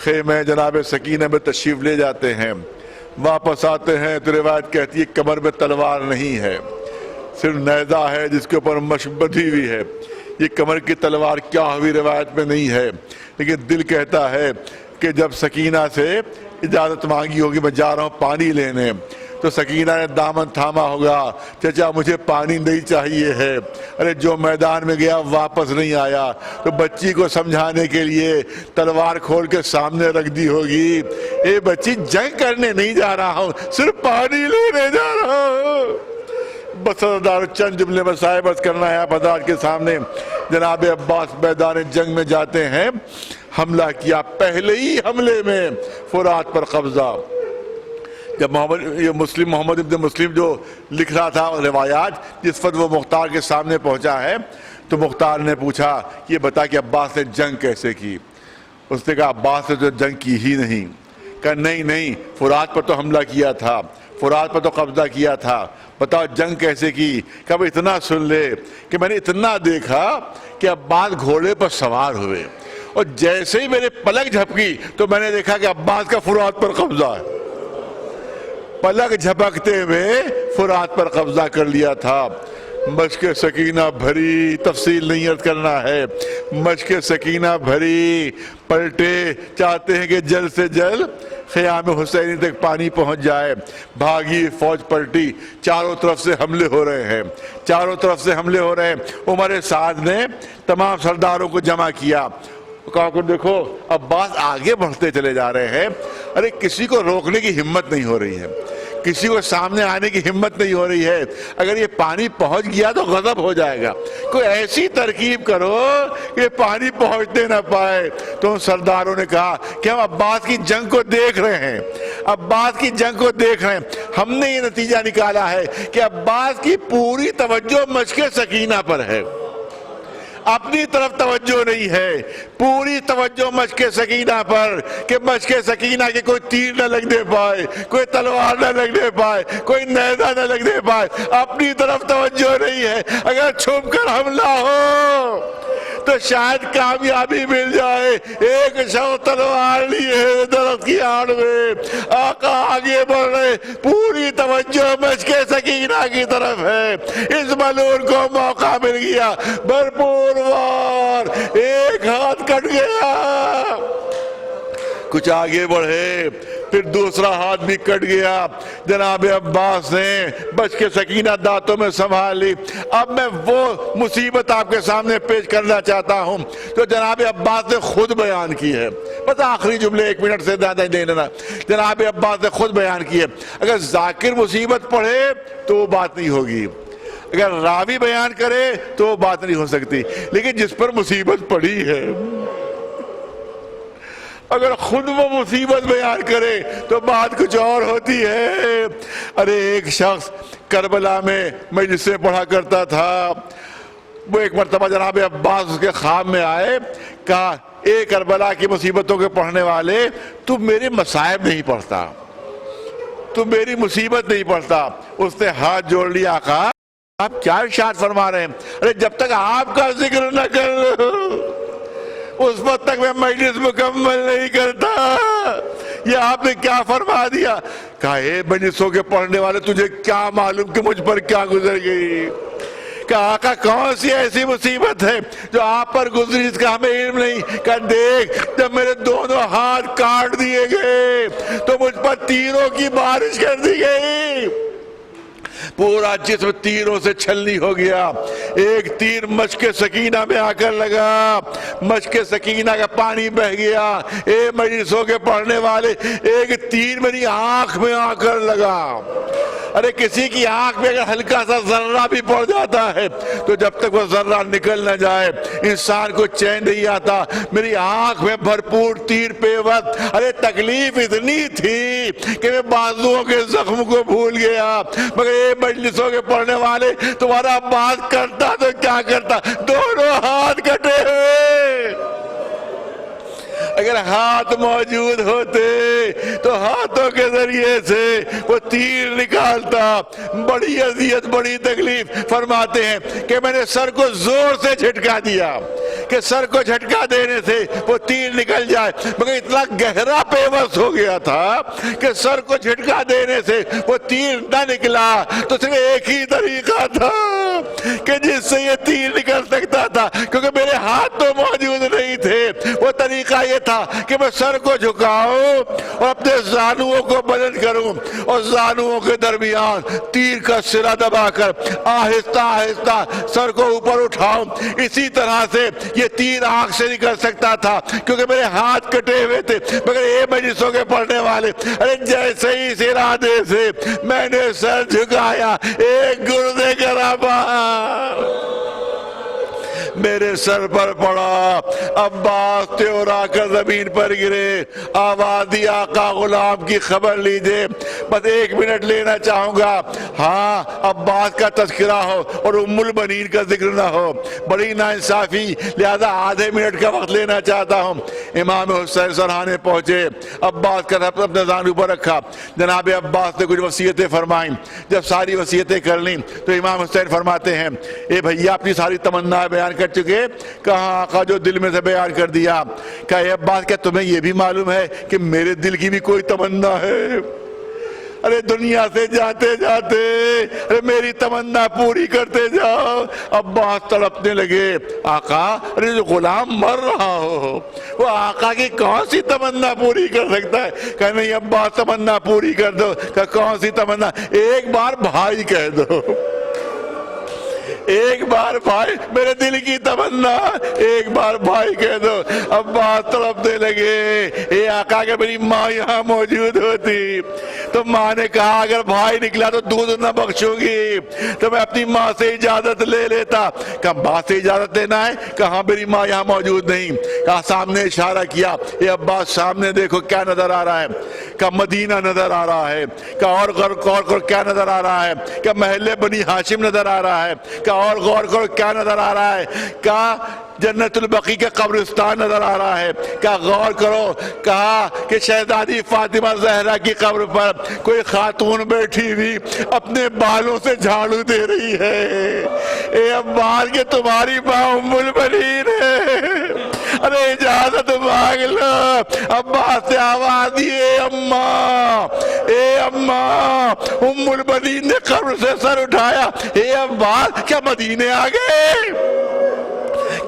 خیمہ جناب سکینہ میں تشریف لے جاتے ہیں، واپس آتے ہیں تو روایت کہتی ہے کمر میں تلوار نہیں ہے، صرف نیزہ ہے جس کے اوپر مشق بدھی ہوئی ہے۔ یہ کمر کی تلوار کیا ہوئی روایت میں نہیں ہے، لیکن دل کہتا ہے کہ جب سکینہ سے اجازت مانگی ہوگی میں جا رہا ہوں پانی لینے، تو سکینہ نے دامن تھاما ہوگا، چچا مجھے پانی نہیں چاہیے ہے۔ ارے جو میدان میں گیا واپس نہیں آیا، تو بچی کو سمجھانے کے لیے تلوار کھول کے سامنے رکھ دی ہوگی، اے بچی جنگ کرنے نہیں جا رہا ہوں، صرف پانی لینے جا رہا ہوں۔ بس سردار چند جملے مسائل بس کرنا ہے آپ حضرات کے سامنے۔ جناب عباس میدان جنگ میں جاتے ہیں، حملہ کیا، پہلے ہی حملے میں فرات پر قبضہ۔ جب محمد ابن مسلم جو لکھ رہا تھا روایات، جس وقت وہ مختار کے سامنے پہنچا ہے تو مختار نے پوچھا یہ بتا کہ عباس نے جنگ کیسے کی؟ اس نے کہا عباس نے تو جنگ کی ہی نہیں۔ کہا نہیں فرات پر تو حملہ کیا تھا، فرات پر تو قبضہ کیا تھا، بتاؤ جنگ کیسے کی؟ کہا اتنا سن لے کہ میں نے اتنا دیکھا کہ عباس گھوڑے پر سوار ہوئے اور جیسے ہی میرے پلک جھپکی تو میں نے دیکھا کہ عباس کا فرات پر قبضہ ہے۔ پلک جھپکتے ہوئے فرات پر قبضہ کر لیا تھا۔ مشق سکینہ بھری، تفصیل نہیں عرض کرنا ہے، مشق سکینہ بھری، پلٹے، چاہتے ہیں کہ جلد سے جلد خیام حسینی تک پانی پہنچ جائے۔ بھاگی فوج پلٹی، چاروں طرف سے حملے ہو رہے ہیں، چاروں طرف سے حملے ہو رہے ہیں۔ عمر سعد نے تمام سرداروں کو جمع کیا، کہا کہ دیکھو عباس آگے بڑھتے چلے جا رہے ہیں، ارے کسی کو روکنے کی ہمت نہیں ہو رہی ہے، کسی کو سامنے آنے کی ہمت نہیں ہو رہی ہے، اگر یہ پانی پہنچ گیا تو غضب ہو جائے گا، کوئی ایسی ترکیب کرو کہ پانی پہنچتے نہ پائے۔ تو ان سرداروں نے کہا کہ ہم عباس کی جنگ کو دیکھ رہے ہیں، عباس کی جنگ کو دیکھ رہے ہیں، ہم نے یہ نتیجہ نکالا ہے کہ عباس کی پوری توجہ مشق سکینہ پر ہے، اپنی طرف توجہ نہیں ہے، پوری توجہ مشق سکینہ پر، کہ مشق سکینہ کے کوئی تیر نہ لگنے پائے، کوئی تلوار نہ لگنے پائے، کوئی نیزہ نہ لگنے پائے، اپنی طرف توجہ نہیں ہے۔ اگر چھپ کر حملہ ہو تو شاید کامیابی مل جائے۔ ایک شخص تلوار لیے درخت کی آڑ میں، آقا آگے بڑھ رہے، پوری توجہ مشق سکینہ کی طرف ہے۔ اس ملعون کو موقع مل گیا، بھرپور وار، ایک ہاتھ کٹ گیا، کچھ آگے بڑھے، پھر دوسرا ہاتھ بھی کٹ گیا۔ جناب عباس نے بچ کے سکینہ دانتوں میں سنبھال لی۔ اب میں وہ مصیبت آپ کے سامنے پیش کرنا چاہتا ہوں جو جناب عباس نے خود بیان کی ہے، بس آخری جملے 1 منٹ سے زیادہ نہیں لینا۔ جناب عباس نے خود بیان کی ہے، اگر ذاکر مصیبت پڑھے تو وہ بات نہیں ہوگی، اگر راوی بیان کرے تو وہ بات نہیں ہو سکتی، لیکن جس پر مصیبت پڑی ہے اگر خود وہ مصیبت بیان کرے تو بات کچھ اور ہوتی ہے۔ ارے ایک شخص کربلا میں مجلسیں پڑھا کرتا تھا، وہ ایک مرتبہ جناب عباس اس کے خواب میں آئے، کہا اے کربلا کی مصیبتوں کے پڑھنے والے، تو میرے مصائب نہیں پڑھتا، تو میری مصیبت نہیں پڑھتا۔ اس نے ہاتھ جوڑ لیا، آقا آپ کیا ارشاد فرما رہے ہیں؟ ارے جب تک آپ کا ذکر نہ کر لو اس وقت تک میں مجلس مکمل نہیں کرتا۔ یہ آپ نے کیا فرما دیا؟ کہا اے مجلسوں کے پڑھنے والے، تجھے کیا معلوم کہ مجھ پر کیا گزر گئی؟ کہا آقا کون سی ایسی مصیبت ہے جو آپ پر گزری جس کا ہمیں علم نہیں؟ کہا دیکھ، جب میرے دونوں ہاتھ کاٹ دیے گئے تو مجھ پر تیروں کی بارش کر دی گئی، پورا جسم تیروں سے چھلنی ہو گیا۔ ایک تیر مشق سکینہ میں آ کر لگا، مشق سکینہ کا پانی بہ گیا۔ اے مجلسوں کے پڑھنے والے، ایک تیر میری آنکھ میں آ کر لگا۔ ارے کسی کی آنکھ میں اگر ہلکا سا ذرہ بھی پڑ جاتا ہے تو جب تک وہ ذرہ نکل نہ جائے انسان کو چین نہیں آتا. میری آنکھ میں بھرپور تیر پیوست. ارے تکلیف اتنی تھی کہ میں بازوؤں کے زخم کو بھول گیا. مگر یہ مجلسوں کے پڑھنے والے تمہارا بات کرتا تو کیا کرتا, دونوں ہاتھ کٹے ہوئے. اگر ہاتھ موجود ہوتے تو ہاتھوں کے ذریعے سے وہ تیر نکالتا. بڑی اذیت, بڑی تکلیف. فرماتے ہیں کہ میں نے سر کو زور سے جھٹکا دیا کہ سر کو جھٹکا دینے سے وہ تیر نکل جائے, مگر اتنا گہرا پیوست ہو گیا تھا کہ سر کو جھٹکا دینے سے وہ تیر نہ نکلا. تو صرف ایک ہی طریقہ تھا کہ جس سے یہ تیر نکل سکتا تھا, کیونکہ میرے ہاتھ تو موجود نہیں تھے. وہ طریقہ یہ تھا کہ میں سر کو جھکاؤں اور اپنے زانوؤں کو بلند کروں اور زانوؤں کے درمیان تیر کا سرا دبا کر آہستہ آہستہ سر کو اوپر اٹھاؤں. اسی طرح سے یہ تیر آنکھ سے نکل سکتا تھا کیونکہ میرے ہاتھ کٹے ہوئے تھے. مگر یہ مجلسوں کے پڑھنے والے, ارے جیسے ہی اس ارادے سے میں نے سر جھکایا, ایک گردے کا رابع میرے سر پر پڑا. عباس تیورا کر زمین پر گرے. آواز دی آقا غلام کی خبر لیجئے. بس 1 منٹ لینا چاہوں گا. ہاں عباس کا تذکرہ ہو اور ام البنین کا ذکر نہ ہو, بڑی ناانصافی, لہذا آدھے منٹ کا وقت لینا چاہتا ہوں. امام حسین سرحانے پہنچے, عباس کا اپنے زانو پر رکھا. جناب عباس نے کچھ وصیتیں فرمائیں. جب ساری وصیتیں کر لیں تو امام حسین فرماتے ہیں, اے بھیا اپنی ساری تمنا بیان کر چکے؟ کہاں آقا جو دل میں سے بیان کر دیا. کہا اے عباس, کیا تمہیں یہ بھی معلوم ہے کہ میرے دل کی بھی کوئی تمنا ہے؟ ارے دنیا سے جاتے جاتے ارے میری تمنا پوری کرتے جاؤ. عباس تڑپنے لگے. آقا, ارے جو غلام مر رہا ہو وہ آقا کی کون سی تمنا پوری کر سکتا ہے؟ کہ نہیں عباس تمنا پوری کر دو. کہ کون سی تمنا؟ ایک بار بھائی کہہ دو, ایک بار بھائی, میرے دل کی تمنا ایک بار بھائی کہہ دو. عباس تڑپنے لگے. اے آقا کہ میری ماں یہاں موجود ہوتی تو ماں نے کہا اگر بھائی نکلا تو دودھ نہ بخشوں گی, تو میں اپنی ماں سے اجازت لے لیتا. کہ ماں سے اجازت لینا ہے؟ کہاں میری ماں یہاں موجود نہیں. کہا سامنے اشارہ کیا. اے عباس سامنے دیکھو کیا نظر آ رہا ہے؟ کہ مدینہ نظر آ رہا ہے. کہ اور غور کرو کیا نظر آ رہا ہے؟ کہ محل بنی ہاشم نظر آ رہا ہے. کہ اور غور کرو کیا نظر آ رہا ہے؟ کہا جنت البقیع کا قبرستان نظر آ رہا ہے. کہا غور کرو. کہا کہ شہزادی فاطمہ زہرا کی قبر پر کوئی خاتون بیٹھی ہوئی اپنے بالوں سے جھاڑو دے رہی ہے. اے عباس کہ تمہاری ماں ام البنین ہے, ارے اجازت مانگ لو. عباس سے آواز دی, اے اماں, اے اماں. ام البنین نے قبر سے سر اٹھایا. اے عباس کیا مدینے آ گئے؟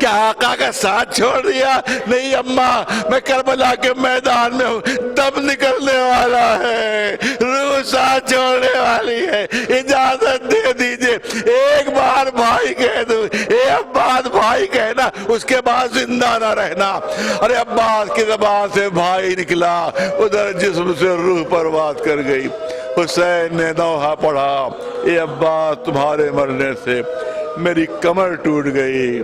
کیا آقا کا ساتھ چھوڑ دیا؟ نہیں اماں, میں کربلا کے میدان میں ہوں, دم نکلنے والا ہے, روح ساتھ چھوڑنے والی ہے, اجازت دے دیجئے. ایک بار بھائی کہہ دو. اے عباس بھائی کہنا, اس کے بعد زندہ نہ رہنا. ارے عباس کی زبان سے بھائی نکلا, ادھر جسم سے روح پرواز کر گئی. حسین نے دوہا پڑھا, اے عباس تمہارے مرنے سے میری کمر ٹوٹ گئی,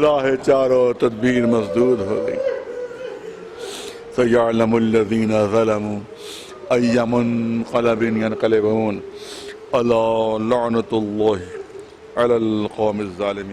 راہ چاروں تدبیر مسدود ہو گئی. سَيَعْلَمُ الَّذِينَ ظَلَمُوا أَيَّ مُنْقَلَبٍ يَنْقَلِبُونَ أَلَا لَعْنَةُ اللَّهِ عَلَى الْقَوْمِ الظَّالِمِينَ.